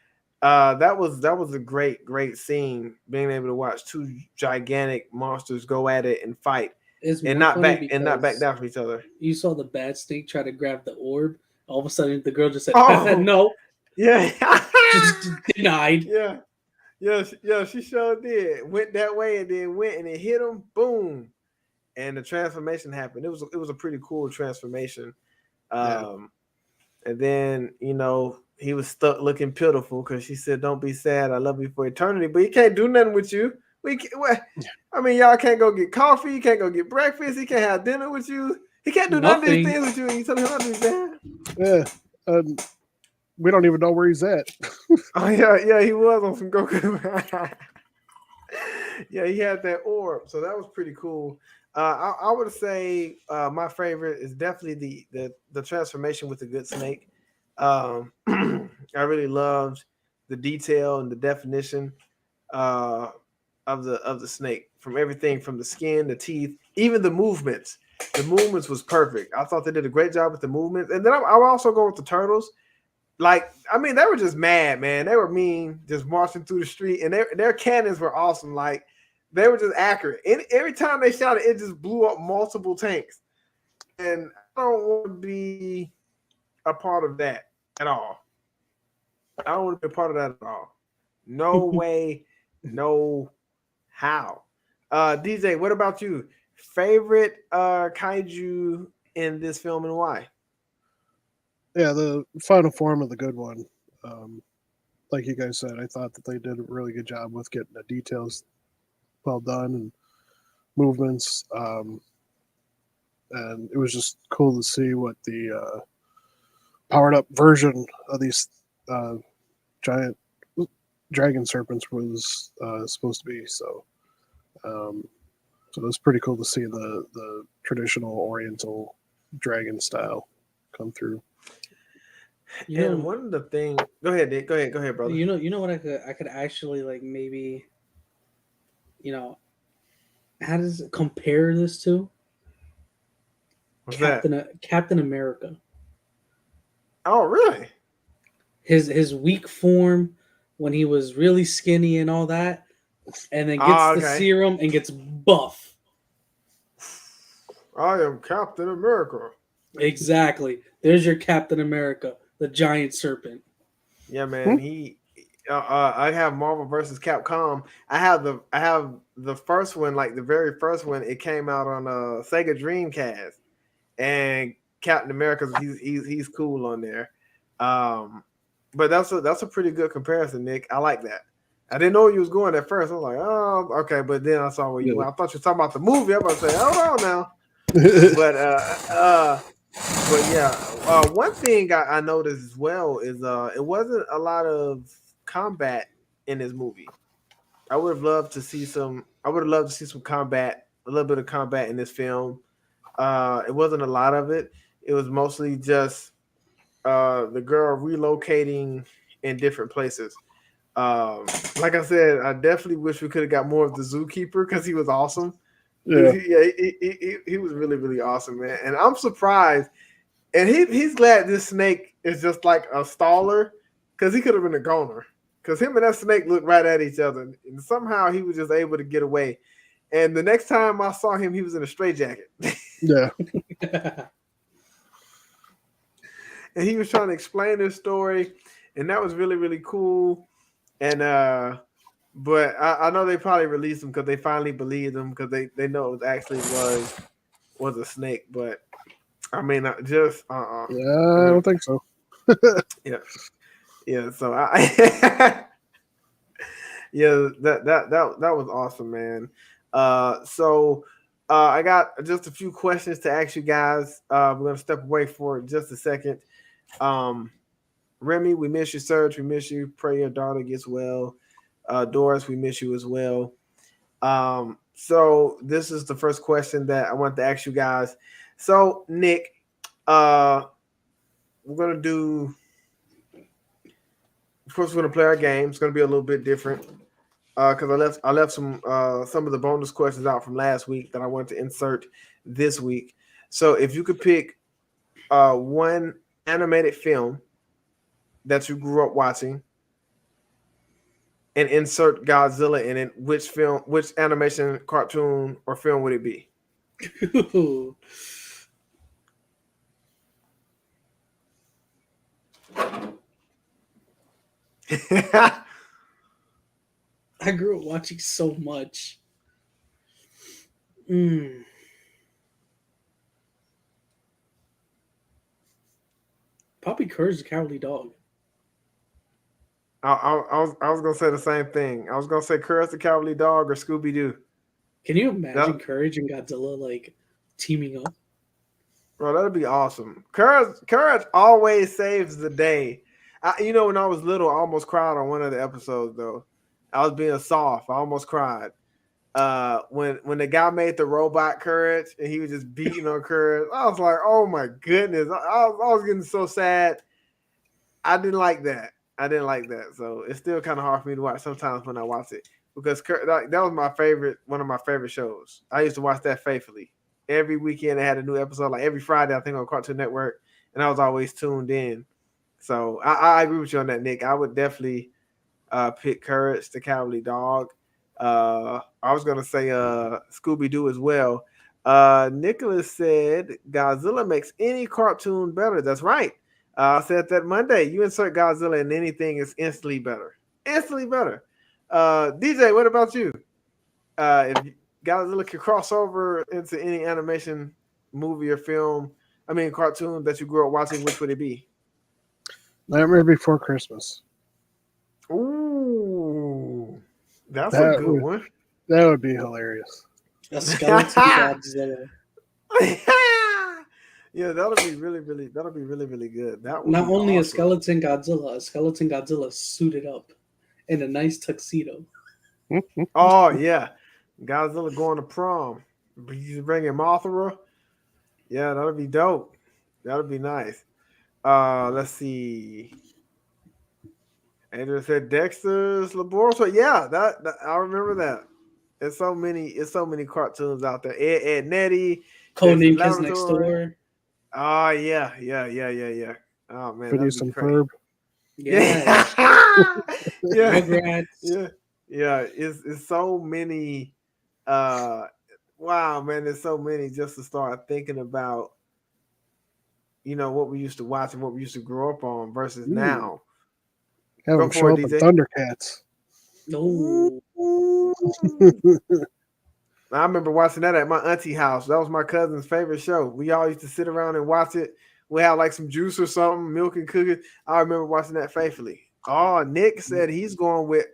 S1: that was a great scene, being able to watch two gigantic monsters go at it and fight
S2: It's
S1: and
S2: more
S1: not
S2: funny
S1: back
S2: because
S1: down from each other.
S2: you saw the bad snake try to grab the orb. All of a sudden, the girl just said,
S1: Oh
S2: "No,
S1: yeah.
S2: just denied."
S1: Yeah. Yeah, she sure did. Went that way and then went and it hit him. Boom, and the transformation happened. It was a pretty cool transformation.
S3: Yeah.
S1: Um, and then he was stuck looking pitiful because she said, "Don't be sad. I love you for eternity." But he can't do nothing with you. What? I mean, y'all can't go get coffee. You can't go get breakfast. He can't have dinner with you. He can't do none of these
S2: Nothing.
S1: things with you. And you tell him not to be sad.
S3: Yeah. We don't even know where he's at.
S1: Oh yeah, he was on some Goku. Yeah, he had that orb, so that was pretty cool. I would say my favorite is definitely the transformation with the good snake. I really loved the detail and the definition uh, of the snake, from everything from the skin, the teeth, even the movements. The movements was perfect. I thought they did a great job with the movements, and then I would also go with the turtles. Like, I mean, they were just mad, man. They were mean, just marching through the street, and their cannons were awesome. Like, they were just accurate. And every time they shot it, it just blew up multiple tanks. And I don't want to be a part of that at all. I don't want to be a part of that at all. No way, no how. DJ, what about you? Favorite kaiju in this film and why?
S3: Yeah, the final form of the good one. Um, like you guys said, I thought that they did a really good job with getting the details well done and movements. And it was just cool to see what the powered up version of these uh, giant dragon serpents was supposed to be. Um, so it was pretty cool to see the traditional Oriental dragon style come through.
S2: You
S1: And
S2: know,
S1: one of the things, go ahead, Dick. Go ahead, brother.
S2: you know what I could actually like maybe you know how does it compare this to?
S1: What's that?
S2: Captain America.
S1: Oh, really?
S2: His weak form when he was really skinny and all that, and then gets
S1: Oh,
S2: the
S1: okay.
S2: serum and gets buff.
S1: I am Captain America.
S2: Exactly. There's your Captain America, the giant serpent.
S1: Yeah, man. I have Marvel versus Capcom. I have the first one, like the very first one. It came out on Sega Dreamcast, and Captain America. He's cool on there. Um, but that's a pretty good comparison, Nick. I like that. I didn't know where you was going at first. I was like, oh, okay, but then I saw where you went. I thought you were talking about the movie. I'm about to say, hold on now. But yeah, one thing I noticed as well is it wasn't a lot of combat in this movie. I would have loved to see some. I would have loved to see some combat, a little bit of combat in this film. It wasn't a lot of it. It was mostly just the girl relocating in different places. Um, like I said, I definitely wish we could have got more of the zookeeper because he was awesome.
S3: Yeah.
S1: He was really really awesome, man. And I'm surprised, and he's glad this snake is just like a staller because he could have been a goner. Because him and that snake looked right at each other, and somehow he was just able to get away. And the next time I saw him, he was in a straitjacket.
S3: Yeah.
S1: And he was trying to explain his story, and that was really really cool. And but I know they probably released him because they finally believed him because they know it actually was a snake. But I mean, just
S3: Yeah, I don't think so.
S1: yeah, yeah. So I yeah, that was awesome, man. So I got just a few questions to ask you guys. We're gonna step away for just a second. Um, Remy, we miss you. Serge, we miss you. Pray your daughter gets well. Doris, we miss you as well. So this is the first question that I want to ask you guys. So Nick, uh, we're gonna do. Of course, we're gonna play our game. It's gonna be a little bit different because I left some of the bonus questions out from last week that I want to insert this week. So if you could pick one animated film that you grew up watching and insert Godzilla in it, which animation, cartoon, or film would it be?
S2: I grew up watching so much. Probably Courage the Cowardly Dog.
S1: I was gonna say the same thing. I was gonna say Courage the Cowardly Dog or Scooby Doo.
S2: Can you imagine Courage and Godzilla like teaming up?
S1: Bro, that'd be awesome. Courage always saves the day. When I was little, I almost cried on one of the episodes though. I was being soft. I almost cried. When the guy made the robot Courage and he was just beating on Courage, I was like, oh my goodness. I was getting so sad. I didn't like that. So it's still kind of hard for me to watch sometimes when I watch it because that was one of my favorite shows. I used to watch that faithfully. Every weekend they had a new episode, like every Friday, I think on Cartoon Network, and I was always tuned in. So I agree with you on that, Nick. I would definitely pick Courage the Cowardly Dog. I was gonna say Scooby Doo as well. Nicholas said Godzilla makes any cartoon better. That's right. I said that Monday. You insert Godzilla in anything, it's instantly better. Instantly better. DJ, what about you? If Godzilla could cross over into any animation movie or film, cartoon that you grew up watching, which would it be?
S3: Nightmare Before Christmas.
S1: Ooh, that's a
S3: That
S1: good
S3: would
S1: one.
S3: that would be hilarious.
S2: A skeleton Godzilla.
S1: Yeah, that'll be really, really good. That would
S2: Not
S1: be
S2: only
S1: awesome.
S2: a skeleton Godzilla suited up in a nice tuxedo.
S1: Oh yeah, Godzilla going to prom. He's bringing Mothra. Yeah, that'll be dope. That'll be nice. Let's see. Andrew said Dexter's Laboratory. Yeah, that I remember that. It's so many cartoons out there. Ed Nettie.
S2: Codename Kids Next
S1: Laboratory.
S2: Door.
S1: Oh yeah. Oh man, that'd
S3: Phineas
S1: be
S3: and
S1: crazy.
S3: Ferb.
S2: Yeah.
S1: Yeah,
S2: Rugrats.
S1: yeah. It's so many. Uh, wow, man, there's so many just to start thinking about. What we used to watch and what we used to grow up on versus
S2: Ooh.
S1: now.
S3: Have
S1: Go
S3: them
S1: for
S3: show
S1: it,
S3: up in
S1: DJ.
S3: Thundercats.
S2: No.
S1: I remember watching that at my auntie house. That was my cousin's favorite show. We all used to sit around and watch it. We had like some juice or something, milk and cookies. I remember watching that faithfully. Oh, Nick said he's going with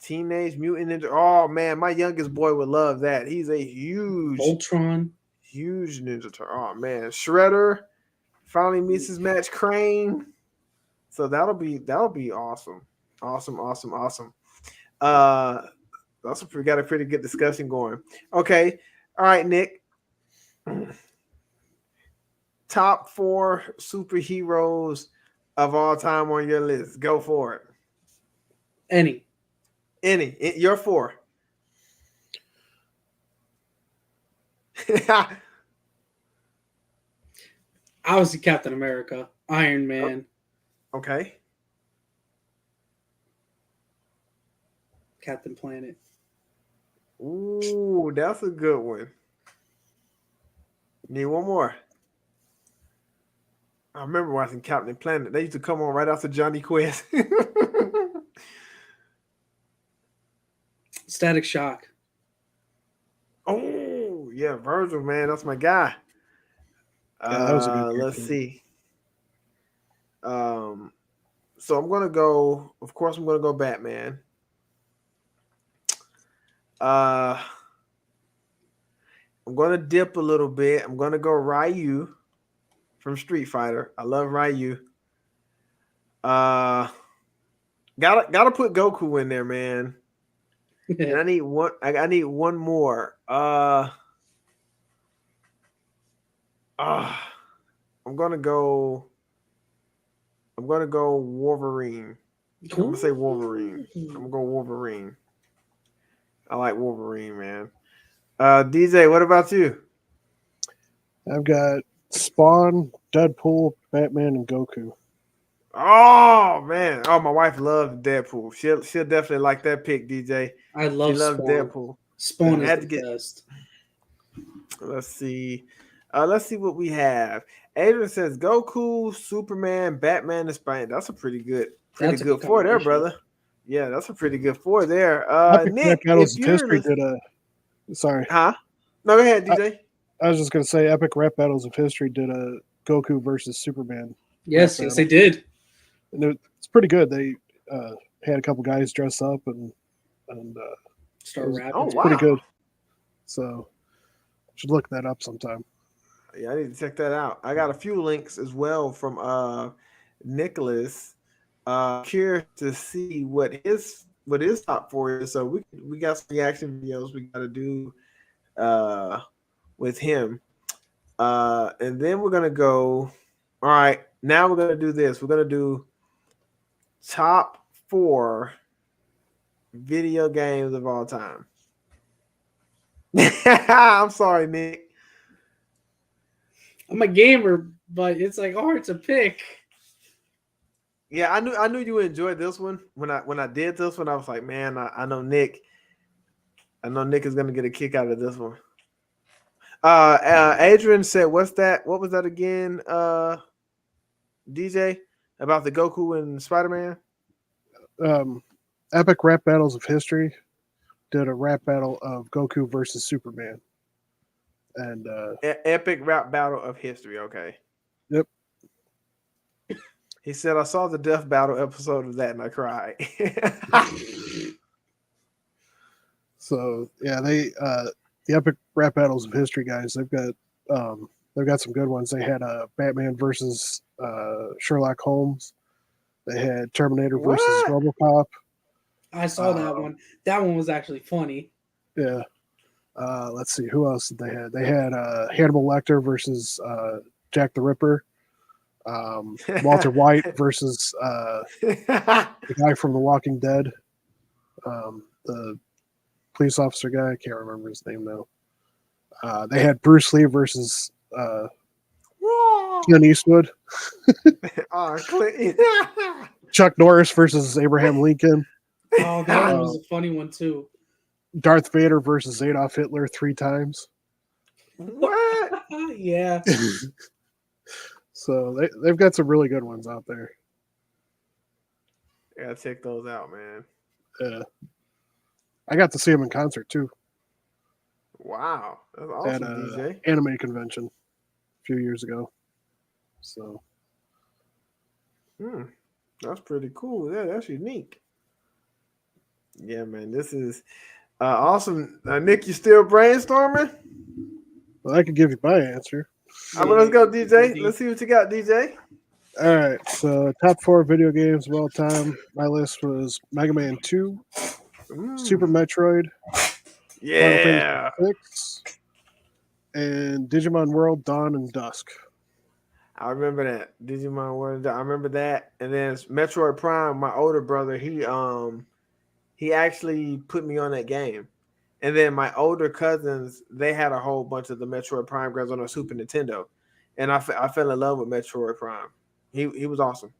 S1: Teenage Mutant Ninja. Oh man, my youngest boy would love that. He's a
S2: Voltron.
S1: huge Ninja Turtle. Oh man, Shredder finally meets his match, Crane. So that'll be awesome, awesome. Also, we got a pretty good discussion going. Okay, all right, Nick. Top 4 superheroes of all time on your list. Go for it.
S2: Any.
S1: You're 4.
S2: Obviously, Captain America, Iron Man,
S1: Okay.
S2: Captain Planet.
S1: Ooh, that's a good one. Need one more. I remember watching Captain Planet. They used to come on right after Johnny Quest.
S2: Static Shock.
S1: Oh, yeah, Virgil, man. That's my guy.
S3: Yeah, that was a good
S1: Let's
S3: cartoon.
S1: see. So I'm gonna go. Of course, I'm gonna go Batman. I'm gonna dip a little bit. I'm gonna go Ryu from Street Fighter. I love Ryu. Gotta put Goku in there, man. And I need one. I need one more. I'm gonna go. I'm gonna go Wolverine. I'm gonna say Wolverine. I'm gonna go Wolverine. I like Wolverine, man. DJ, what about you?
S3: I've got Spawn, Deadpool, Batman, and Goku.
S1: Oh man! Oh, my wife loves Deadpool. She'll definitely like that pick, DJ.
S2: I
S1: She
S2: love
S1: loves
S2: Spawn.
S1: Deadpool.
S2: Spawn
S1: I
S2: is
S1: had
S2: the
S1: to get.
S2: best.
S1: Let's see. Let's see what we have. Adrian says Goku, Superman, Batman, and Spider. That's a pretty good
S2: That's a good
S1: 4 there,
S2: combination.
S1: brother. Yeah, that's a pretty good 4 there.
S3: Epic Rap
S1: Nick,
S3: Battles
S1: if
S3: of
S1: you're
S3: History did a. Sorry,
S1: huh? No, go ahead, DJ.
S3: I was just gonna say Epic Rap Battles of History did a Goku versus Superman.
S2: Yes,
S3: rap
S2: yes,
S3: battle.
S2: they did.
S3: And it's pretty good. They had a couple guys dress up and
S2: Start rapping.
S1: Oh, wow.
S3: pretty good. So should look that up sometime.
S1: Yeah, I need to check that out. I got a few links as well from Nicholas. Curious to see what his top 4 is. So we got some reaction videos we got to do with him. And then we're gonna go. All right, now we're gonna do this. We're gonna do top 4 video games of all time. I'm sorry, Nick.
S2: I'm a gamer, but it's like hard to pick.
S1: Yeah, I knew you enjoyed this one. When I did this one, I was like, man, I know Nick. I know Nick is gonna get a kick out of this one. Adrian said, "What's that? What was that again?" DJ about the Goku and Spider-Man.
S3: Epic Rap Battles of History did a rap battle of Goku versus Superman. And
S1: Epic rap battle of history. Okay.
S3: Yep.
S1: He said, "I saw the death battle episode of that and I cried."
S3: So yeah, they the Epic Rap Battles of History guys, they've got some good ones. They had Batman versus Sherlock Holmes. They had Terminator versus RoboCop.
S2: I saw that one. That one was actually funny.
S3: Yeah. Let's see, who else did they have? They had Hannibal Lecter versus Jack the Ripper. Walter White versus the guy from The Walking Dead. The police officer guy, I can't remember his name now. They had Bruce Lee versus
S1: Whoa!
S3: Clint Eastwood,
S1: Oh, Clint.
S3: Chuck Norris versus Abraham Lincoln,
S2: Oh, that one
S3: Uh,
S2: was a funny one too.
S3: Darth Vader versus Adolf Hitler 3 times.
S1: What?
S2: Yeah.
S3: So they've got some really good ones out there.
S1: Yeah, check those out, man.
S3: I got to see them in concert too
S1: Wow, that's
S3: at
S1: awesome,
S3: a
S1: DJ.
S3: anime convention a few years ago. So
S1: That's pretty cool. Yeah, that's unique. Yeah, man, this is awesome. Nick, you still brainstorming?
S3: well, I could give you my answer.
S1: Let's go,
S2: Yeah,
S1: DJ. Let's see what you got, DJ.
S3: All right, so top 4 video games of all time. My list was Mega Man 2, Super
S1: Mm,
S3: Metroid, Final Fantasy
S1: yeah,
S3: 6, and Digimon World Dawn and Dusk.
S1: I remember that Digimon World. I remember that, and then Metroid Prime. My older brother, he actually put me on that game. And then my older cousins, they had a whole bunch of the Metroid Prime games on a Super Nintendo, and I fell in love with Metroid Prime. He was awesome.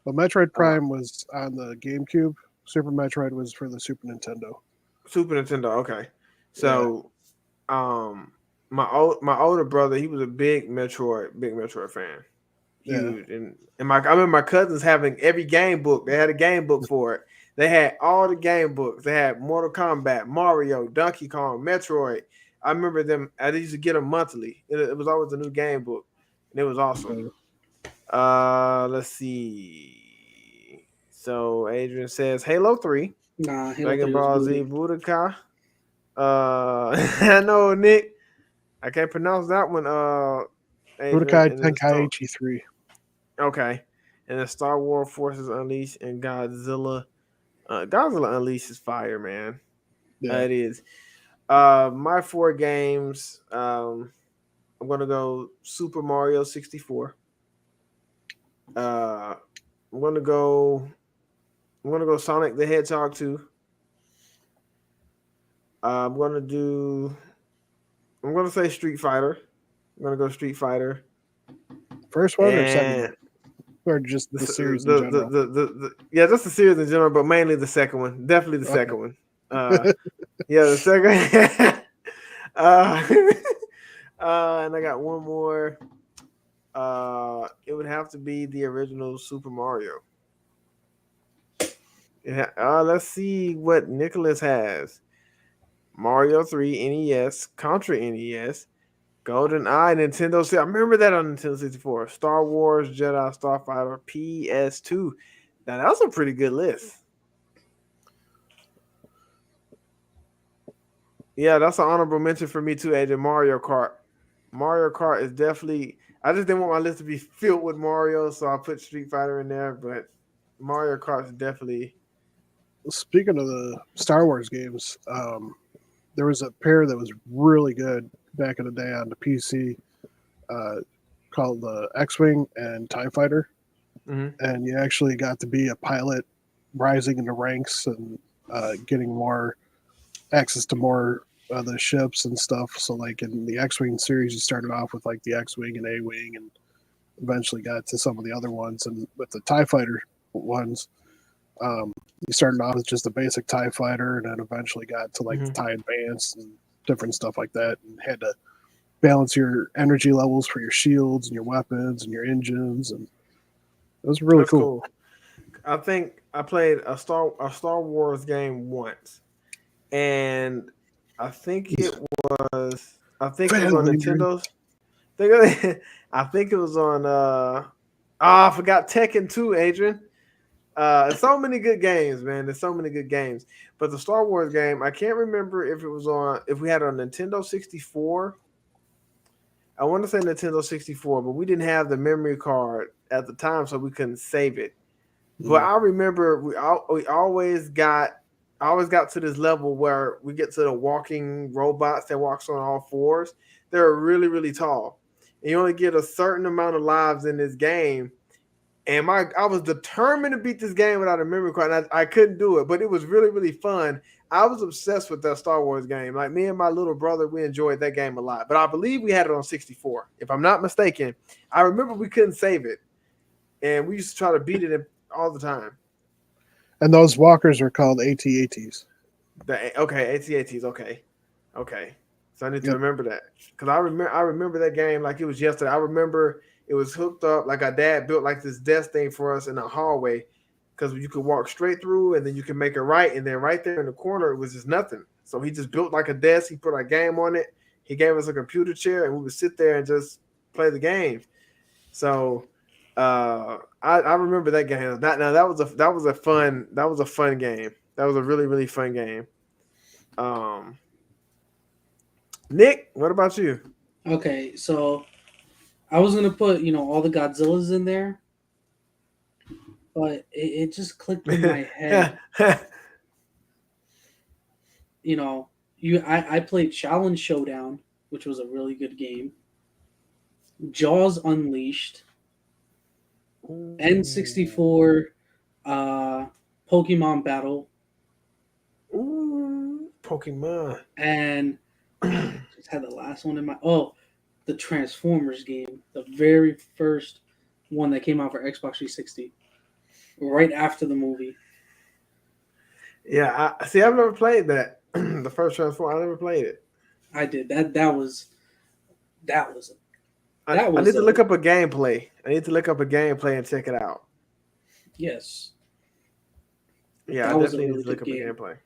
S3: But Metroid
S1: I love
S3: Prime was on the GameCube. Super Metroid was for the Super Nintendo.
S1: Super Nintendo. Okay,
S3: Yeah,
S1: so um, my older brother, he was a big Metroid fan,
S3: yeah.
S1: huge. And I remember my cousins having every game book. They had a game book for it. They had all the game books. They had Mortal Kombat, Mario, Donkey Kong, Metroid. I remember them. I used to get them monthly. It was always a new game book, and it was awesome.
S3: Uh,
S1: Let's see. So Adrian says Halo 3,
S2: Nah, Halo
S1: Dragon
S2: 3 was
S1: Ball Z
S2: booty.
S1: Budokai. I know Nick. I can't pronounce that one. Adrian,
S3: Budokai
S1: and then
S3: Tenkaichi 3.
S1: okay, and then Star Wars Forces Unleashed and Godzilla. Godzilla Unleashed is fire, man.
S3: Yeah.
S1: It is. My 4 games. I'm gonna go Super Mario 64. Uh, I'm gonna go. I'm gonna go Sonic the Hedgehog 2. I'm gonna do. I'm gonna say Street Fighter. I'm gonna go Street Fighter
S3: First one or second one?
S1: and
S3: Or just
S1: the
S3: the series in general?
S1: yeah, just the series in general, but mainly the second one. Definitely the
S3: Okay.
S1: second one. Yeah, the second. uh, and I got one more. It would have to be the original Super Mario. Let's see what Nicholas has. Mario 3 NES, Contra NES, Golden Eye, Nintendo. I remember that on Nintendo 64. Star Wars, Jedi, Starfighter, PS2. Now that's a pretty good list. Yeah, that's an honorable mention for me too, AJ. Mario Kart. Mario Kart is definitely. I just didn't want my list to be filled with Mario, so I put Street Fighter in there. But Mario Kart is definitely.
S3: Speaking of the Star Wars games, there was a pair that was really good back in the day on the PC uh, called the X-Wing and TIE Fighter.
S1: Mhm.
S3: And you actually got to be a pilot rising in the ranks and getting more access to more of the ships and stuff. So, like in the X-Wing series, you started off with like the X-Wing and A-Wing and eventually got to some of the other ones. And with the TIE Fighter ones, you started off with just a basic TIE Fighter and then eventually got to like the
S1: Mhm.
S3: TIE Advanced and different stuff like that and had to balance your energy levels for your shields and your weapons and your engines. And it was really
S1: That's
S3: cool.
S1: cool. I think I played a Star Wars game once, and I think it was on
S3: Failure.
S1: Nintendo's. I think it was on. I forgot Tekken 2, Adrian. So many good games, man. There's so many good games. But the Star Wars game, I can't remember if we had it on Nintendo 64. I want to say Nintendo 64, but we didn't have the memory card at the time, so we couldn't save it. But
S3: Mm.
S1: I remember we always got to this level where we get to the walking robots that walks on all fours. They're really, really tall. And you only get a certain amount of lives in this game. And I was determined to beat this game without a memory card. And I couldn't do it, but it was really, really fun. I was obsessed with that Star Wars game. Like me and my little brother, we enjoyed that game a lot. But I believe we had it on 64. If I'm not mistaken, I remember we couldn't save it. And we used to try to beat it all the time.
S3: And those walkers are called AT-ATs.
S1: Okay, AT-ATs, okay. Okay. So I need to
S3: Yep.
S1: remember that. Because I remember that game like it was yesterday. I remember it was hooked up, like our dad built like this desk thing for us in the hallway. Because you could walk straight through and then you can make a right. And then right there in the corner, it was just nothing. So he just built like a desk. He put our game on it. He gave us a computer chair and we would sit there and just play the game. So I remember that game. That was a fun game. That was a really, really fun game. Nick, what about you?
S2: Okay, so I was gonna put all the Godzillas in there, but it just clicked in my head. I played Challenge Showdown, which was a really good game. Jaws Unleashed, N64, Pokemon Battle,
S1: Ooh, Pokemon.
S2: and I just had the last one in my the Transformers game, the very first one that came out for Xbox 360, right after the movie.
S1: Yeah, I've never played that. The first Transformer, I never played it.
S2: I did that. That was
S1: I need to look up a gameplay. I need to look up a gameplay and check it out.
S2: Yes.
S1: Yeah,
S2: That
S1: I
S2: was a
S1: definitely
S2: really
S1: need to look
S2: good
S1: up
S2: game.
S1: a gameplay.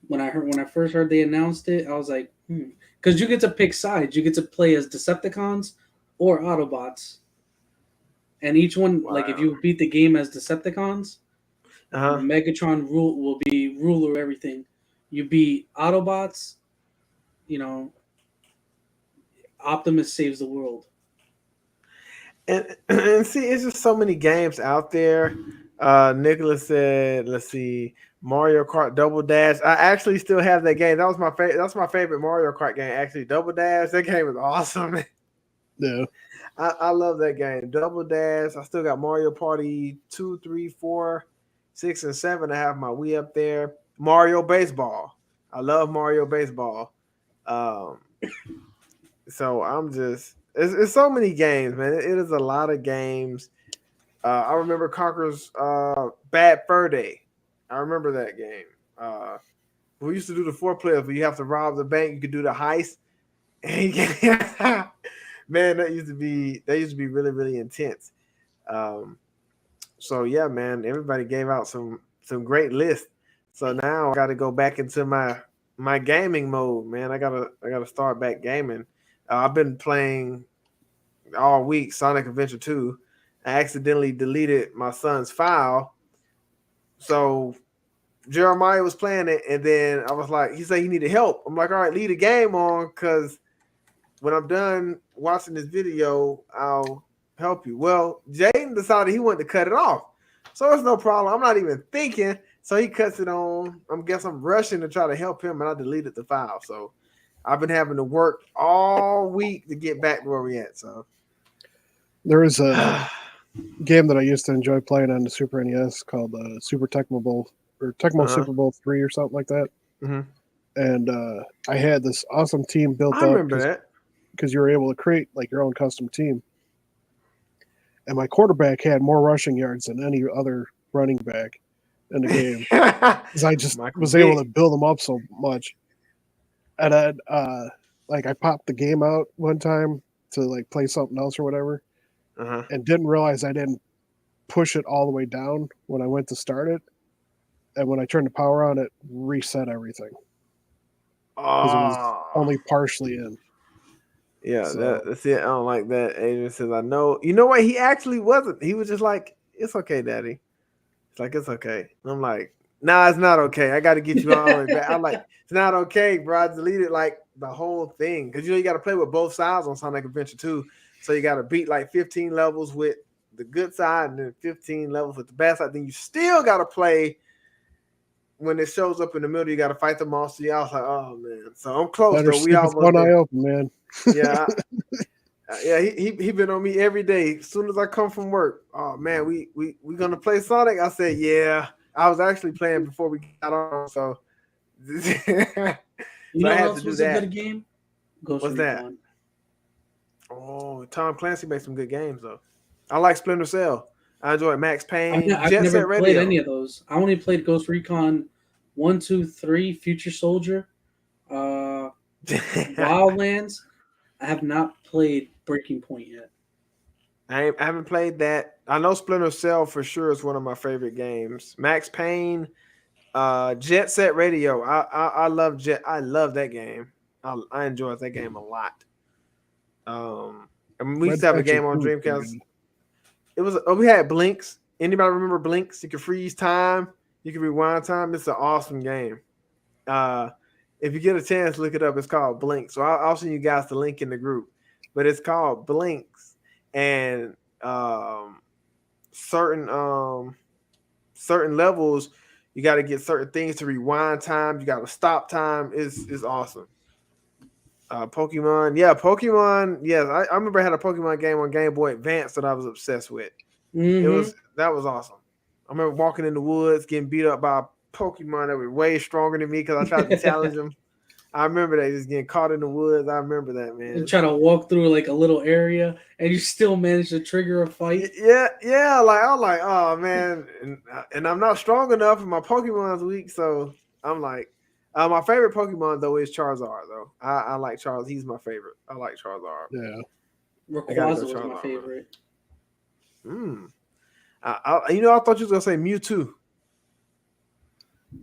S2: When I first heard they announced it, I was like, because you get to pick sides. You get to play as Decepticons or Autobots, and each one, like if
S1: Wow.
S2: you beat the game as Decepticons,
S1: Uh-huh.
S2: Megatron will be ruler of everything. You beat Autobots, you know, Optimus saves the world.
S1: And see, it's just so many games out there. Nicholas said, let's see, Mario Kart Double Dash. I actually still have that game. That was my favorite. That's my favorite Mario Kart game. Actually, Double Dash. That game is awesome.
S3: Yeah.
S1: I love that game. Double Dash. I still got Mario Party 2, 3, 4, 6, and 7. I have my Wii up there. Mario Baseball. I love Mario Baseball. Um, so I'm just it's so many games, man. It is a lot of games. I remember Conker's Bad Fur Day. I remember that game. We used to do the 4 players, but you have to rob the bank. You could do the heist. Man, that used to be really, really intense. Um, so yeah, man, everybody gave out some great lists. So now I got to go back into my gaming mode, man. I gotta start back gaming. I've been playing all week Sonic Adventure 2. I accidentally deleted my son's file. So Jeremiah was playing it, and then I was like, he said he needed help. I'm like, all right, leave the game on, because when I'm done watching this video, I'll help you. Well, Jaden decided he wanted to cut it off. So it's no problem. I'm not even thinking. So he cuts it on. I'm rushing to try to help him, and I deleted the file. So I've been having to work all week to get back to where we at. So
S3: There was a game that I used to enjoy playing on the Super NES called Super Tecmo Bowl or Tecmo Super Bowl 3 or something like that.
S1: Mm-hmm.
S3: And I had this awesome team built
S1: I
S3: up
S1: remember that.
S3: because you were able to create like your own custom team. And my quarterback had more rushing yards than any other running back in the game because I just was able to build them up so much. And then I popped the game out one time to like play something else or whatever, and didn't realize I didn't push it all the way down when I went to start it. And when I turned the power on, it reset everything because it was only partially in.
S1: Yeah, so. That's it. I don't like that. Adrian says, I know. You know what? He actually wasn't. He was just like, it's okay, Daddy. It's like, it's okay. And I'm like, nah, it's not okay. I got to get you all the way back. I'm like, it's not okay, bro. I deleted like the whole thing. Because, you got to play with both sides on Sonic Adventure 2. So you got to beat like 15 levels with the good side and then 15 levels with the bad side. Then you still got to play. When it shows up in the middle, you got to fight the monster. I was like, oh, man. So I'm close, though. We
S3: keep
S1: almost
S3: one eye open, man.
S1: Yeah. Yeah, he been on me every day. As soon as I come from work, oh man, we gonna play Sonic. I said, yeah. I was actually playing before we got on, so
S2: You
S1: I
S2: know what
S1: had to
S2: else
S1: do
S2: was a
S1: that.
S2: good game? Ghost
S1: What's that?
S2: Recon.
S1: Oh, Tom Clancy makes some good games though. I like Splinter Cell. I enjoy Max Payne,
S2: I've
S1: Jet
S2: never
S1: Set
S2: played any
S1: Radio.
S2: of those. I only played Ghost Recon 1, 2, 3, Future Soldier, uh, Wildlands. I have not played Breaking Point yet.
S1: I haven't played that. I know Splinter Cell for sure is one of my favorite games. Max Payne, Jet Set Radio. I love I love that game. I enjoy that game a lot. I mean, we used
S3: Red
S1: to have a
S3: Faction
S1: game on
S3: 2 is pretty
S1: Dreamcast.
S3: good.
S1: It was we had Blinks. Anybody remember Blinks? You can freeze time. You can rewind time. It's an awesome game. Uh, if you get a chance, look it up. It's called Blink. So I'll send you guys the link in the group. But it's called Blinks, and um, certain certain levels, you got to get certain things to rewind time. You got to stop time. Is awesome. Pokemon, yeah, Pokemon. Yes, I remember I had a Pokemon game on Game Boy Advance that I was obsessed with.
S2: Mm-hmm.
S1: That was awesome. I remember walking in the woods, getting beat up by a Pokemon that were way stronger than me because I tried to challenge them. I remember that just getting caught in the woods. I remember that, man.
S2: Try to walk through like a little area, and you still manage to trigger a fight.
S1: Yeah, yeah. Like I was like, oh man, and I'm not strong enough, and my Pokemon's weak. So I'm like, my favorite Pokemon though is Charizard. Though I like Charles. He's my favorite. I like Charizard.
S3: Yeah.
S1: I gotta go
S2: Rayquaza was my
S1: Charizard, man.
S2: favorite.
S1: I thought you was gonna say Mewtwo.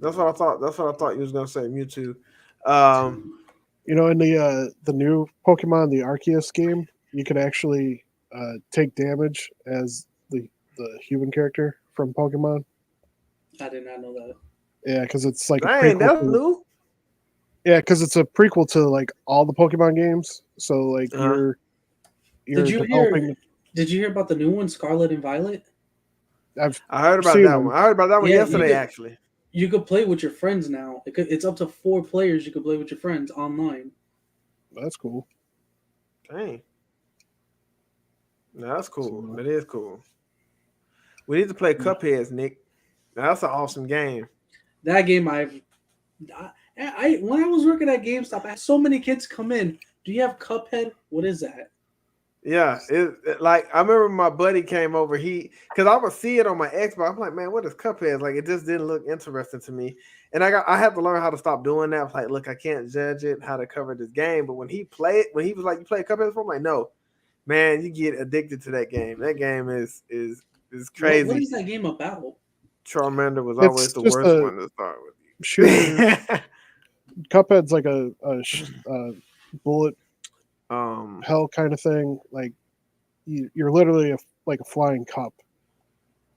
S1: That's what I thought. That's what I thought you was gonna say Mewtwo. Um,
S3: In the new Pokemon, the Arceus game, you could actually take damage as the human character from Pokemon.
S2: I did not know that.
S3: Yeah, because it's like a
S1: dang,
S3: prequel
S1: that's
S3: to
S1: new.
S3: yeah, because it's a prequel to like all the Pokemon games. So like
S1: Uh-huh.
S2: Did
S3: you're
S2: you hear?
S3: developing.
S2: Did you hear about the new one, Scarlet and Violet?
S3: I've
S1: I heard about
S3: seen
S1: that
S3: them.
S1: one. I heard about that one
S2: Yeah,
S1: yesterday, actually.
S2: you could play with your friends now. It's up to 4 players. You could play with your friends online.
S3: That's cool.
S1: Dang, no, that's cool.
S3: So,
S1: That is cool. We need to play Cupheads, Nick. Now, that's an awesome game.
S2: That game, when I was working at GameStop, I had so many kids come in. Do you have Cuphead? What is that?
S1: Yeah, like I remember my buddy came over. Because I would see it on my Xbox. I'm like, man, what is Cuphead? Like, it just didn't look interesting to me. And I had to learn how to stop doing that. I was like, look, I can't judge it, how to cover this game. But when he was like, you play Cuphead before? I'm like, no, man, you get addicted to that game. That game is
S2: What
S1: crazy.
S2: is that game about?
S1: Charmander was
S3: it's
S1: always the
S3: just
S1: worst
S3: a
S1: one to start with.
S3: shooter. Cuphead's like a bullet hell kind of thing. Like you're literally like a flying cup,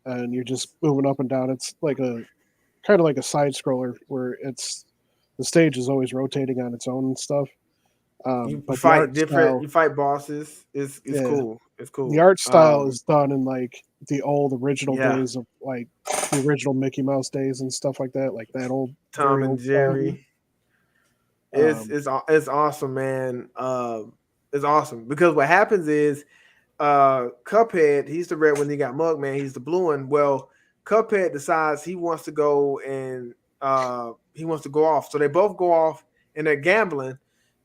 S3: and you're just moving up and down. It's like a kind of like a side scroller where the stage is always rotating on its own and stuff.
S1: You
S3: But the
S1: fight
S3: art style,
S1: you fight bosses. It's
S3: yeah,
S1: cool. It's cool.
S3: the art style is done in like the old original
S1: Yeah,
S3: days of like the original Mickey Mouse days and stuff like that. Like that old,
S1: Tom
S3: very
S1: and
S3: old style.
S1: Jerry.
S3: Um,
S1: It's awesome, man. It's awesome because what happens is Cuphead, he's the red one. He got Mugman, he's the blue one. Well, Cuphead decides he wants to go and he wants to go off. So they both go off and they're gambling.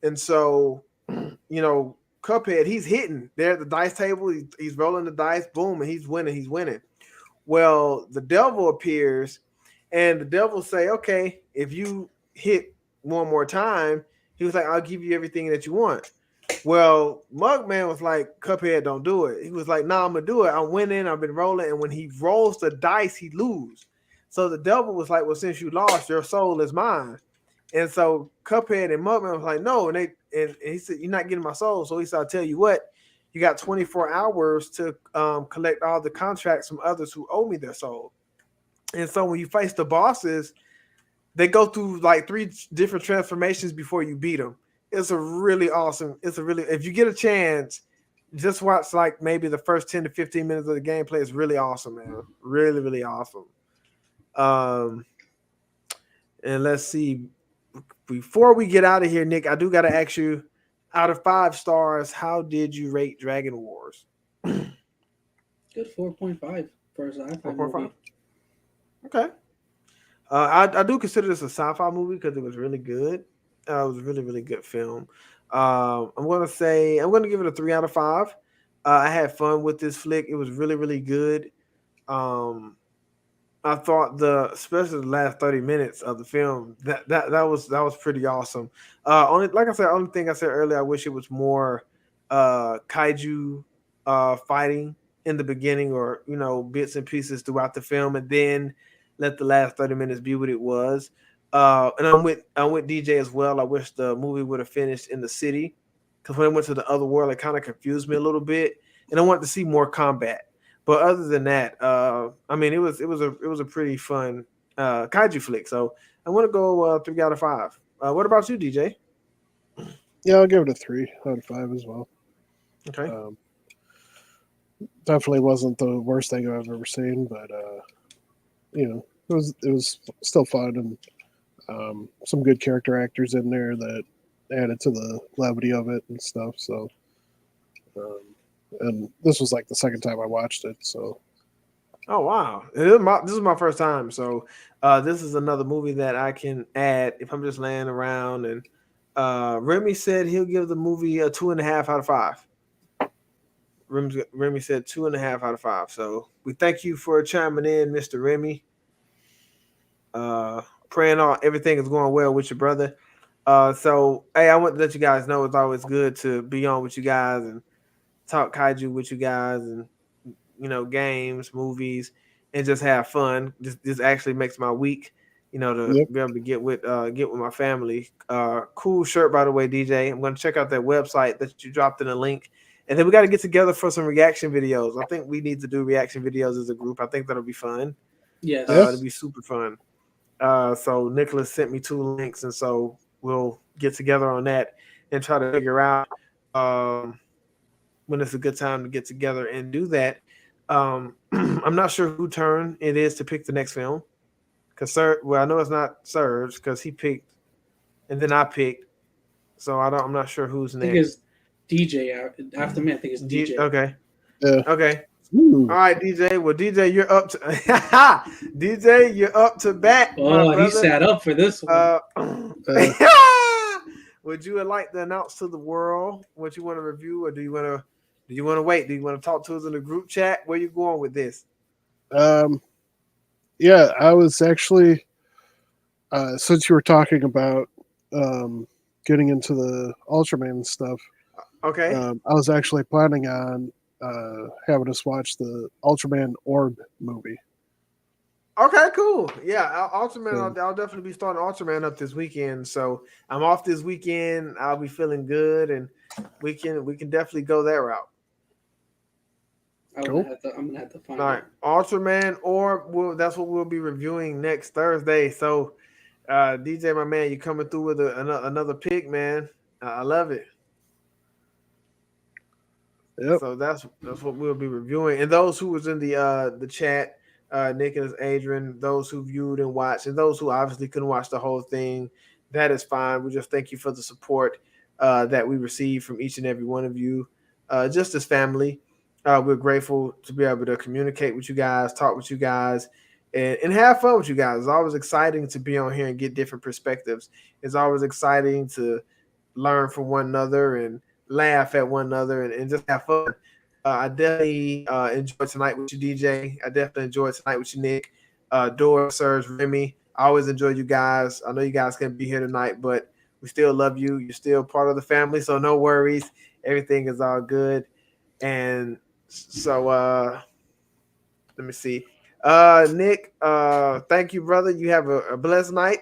S1: And so, Cuphead, he's hitting there at the dice table. He's rolling the dice, boom, and he's winning. He's winning. Well, the devil appears, and the devil say, "Okay, if you hit one more time," he was like, "I'll give you everything that you want." Well, Mugman was like, "Cuphead, don't do it." He was like, "Nah, I'm gonna do it. I'm winning. I've been rolling." And when he rolls the dice, he lose. So the devil was like, "Well, since you lost, your soul is mine." And so Cuphead and Mugman was like, "No," and he said, "You're not getting my soul." So he said, "I'll tell you what. You got 24 hours to collect all the contracts from others who owe me their soul." And so when you face the bosses, they go through like 3 different transformations before you beat them. It's a really awesome. If you get a chance, just watch like maybe the first 10 to 15 minutes of the gameplay. It's really awesome, man. Really, really awesome. And let's see. Before we get out of here, Nick, I do got to ask you. Out of 5 stars, how did you rate Dragon Wars?
S2: Good 4.5 for a sci-fi
S1: 4.5.
S2: movie.
S1: Okay. I do consider this a sci-fi movie because it was really good. It was a really really good film. I'm gonna give it a 3 out of 5. I had fun with this flick. It was really really good. Um, I thought especially the last 30 minutes of the film that was pretty awesome. Only like I said, only thing I said earlier, I wish it was more kaiju fighting in the beginning, or bits and pieces throughout the film, and then let the last 30 minutes be what it was. And I'm with DJ as well. I wish the movie would have finished in the city, because when it went to the other world, it kind of confused me a little bit, and I wanted to see more combat. But other than that, I mean, it was a pretty fun kaiju flick. So I'm gonna go 3 out of 5. What about you, DJ?
S3: Yeah, I'll give it a 3 out of 5 as well.
S1: Okay.
S3: Um, Definitely wasn't the worst thing I've ever seen, but it was still fun, and some good character actors in there that added to the levity of it and stuff. So, um, and this was like the second time I watched it. So,
S1: Oh wow, this is my first time. So this is another movie that I can add if I'm just laying around. And Remy said he'll give the movie a 2.5 out of 5. Remy said 2.5 out of 5. So we thank you for chiming in, Mr. Remy. Praying all everything is going well with your brother. So hey, I want to let you guys know it's always good to be on with you guys and talk kaiju with you guys, and games, movies, and just have fun. This actually makes my week. To
S3: yep,
S1: be able to get with my family. Cool shirt, by the way, DJ. I'm going to check out that website that you dropped in the link, and then we got to get together for some reaction videos. I think we need to do reaction videos as a group. I think that'll be fun.
S3: yeah,
S1: It'll
S2: Yes.
S1: be super fun. So Nicholas sent me 2 links, and so we'll get together on that and try to figure out when it's a good time to get together and do that. I'm not sure who turn it is to pick the next film, because I know it's not Serge because he picked and then I picked, so I'm not sure who's
S2: I think
S1: next.
S2: it's DJ after me. I think it's DJ.
S1: Okay,
S3: yeah.
S1: okay, all
S3: Ooh,
S1: right, DJ. Well, DJ, you're up to DJ, you're up to bat, my
S2: Oh, he
S1: brother.
S2: sat up for this one.
S1: Uh,
S3: uh,
S1: would you like to announce to the world what you want to review, or do you want to wait? Do you want to talk to us in the group chat? Where you going with this?
S3: um, yeah, I was actually since you were talking about um, getting into the Ultraman stuff,
S1: Okay.
S3: I was actually planning on having us watch the Ultraman Orb movie.
S1: Okay, cool. Yeah, Ultraman.
S3: So,
S1: I'll definitely be starting Ultraman up this weekend. So I'm off this weekend. I'll be feeling good, and we can definitely go that route.
S3: cool.
S2: I'm gonna have to
S1: All
S2: find
S1: right,
S2: it.
S1: Ultraman, or that's what we'll be reviewing next Thursday. So, DJ, my man, you coming through with another pick, man. I love it.
S3: Yep.
S1: So that's what we'll be reviewing. And those who was in the chat, Nicholas, Adrian, those who viewed and watched, and those who obviously couldn't watch the whole thing, that is fine. We just thank you for the support that we receive from each and every one of you. Just as family, we're grateful to be able to communicate with you guys, talk with you guys, and have fun with you guys. It's always exciting to be on here and get different perspectives. It's always exciting to learn from one another and laugh at one another, and just have fun. I definitely enjoyed tonight with you, DJ. I definitely enjoyed tonight with you, Nick, Doris, Serge, Remy. I always enjoy you guys. I know you guys can't be here tonight, but we still love you. You're still part of the family, so no worries. Everything is all good. And so let me see. Nick, thank you, brother. You have a blessed night.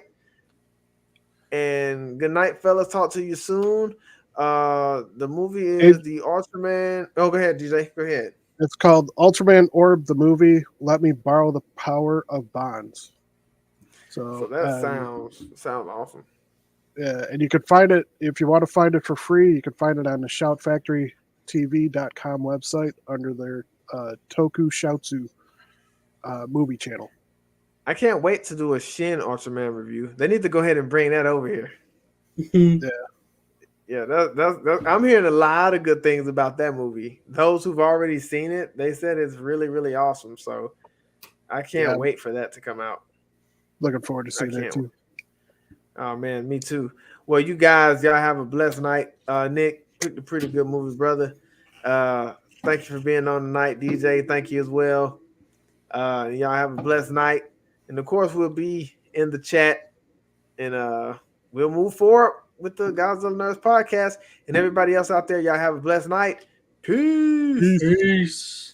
S1: And good night, fellas. Talk to you soon. The movie
S3: It,
S1: is the Ultraman. Oh, go ahead, DJ. Go ahead.
S3: it's called Ultraman Orb, the movie. Let me borrow the power of bonds.
S1: So
S3: So,
S1: that sounds awesome.
S3: yeah, and you can find it if you want to find it for free. You can find it on the shoutfactorytv.com website under their Toku Shoutsu movie channel.
S1: I can't wait to do a Shin Ultraman review. They need to go ahead and bring that over here.
S3: Yeah,
S1: Yeah, that's I'm hearing a lot of good things about that movie. Those who've already seen it, they said it's really, really awesome. So I
S3: Yeah,
S1: can't
S3: I'm
S1: wait for that to come out.
S3: looking forward to
S1: I
S3: seeing it
S1: can't.
S3: too.
S1: Oh man, me too. Well, you guys, y'all have a blessed night. Nick picked a pretty good movie, brother. Thank you for being on tonight, DJ. Thank you as well. Y'all have a blessed night, and of course, we'll be in the chat, and we'll move forward with the Godzilla Nerds podcast. And everybody else out there, y'all have a blessed night. Peace.
S3: Peace.
S2: Peace.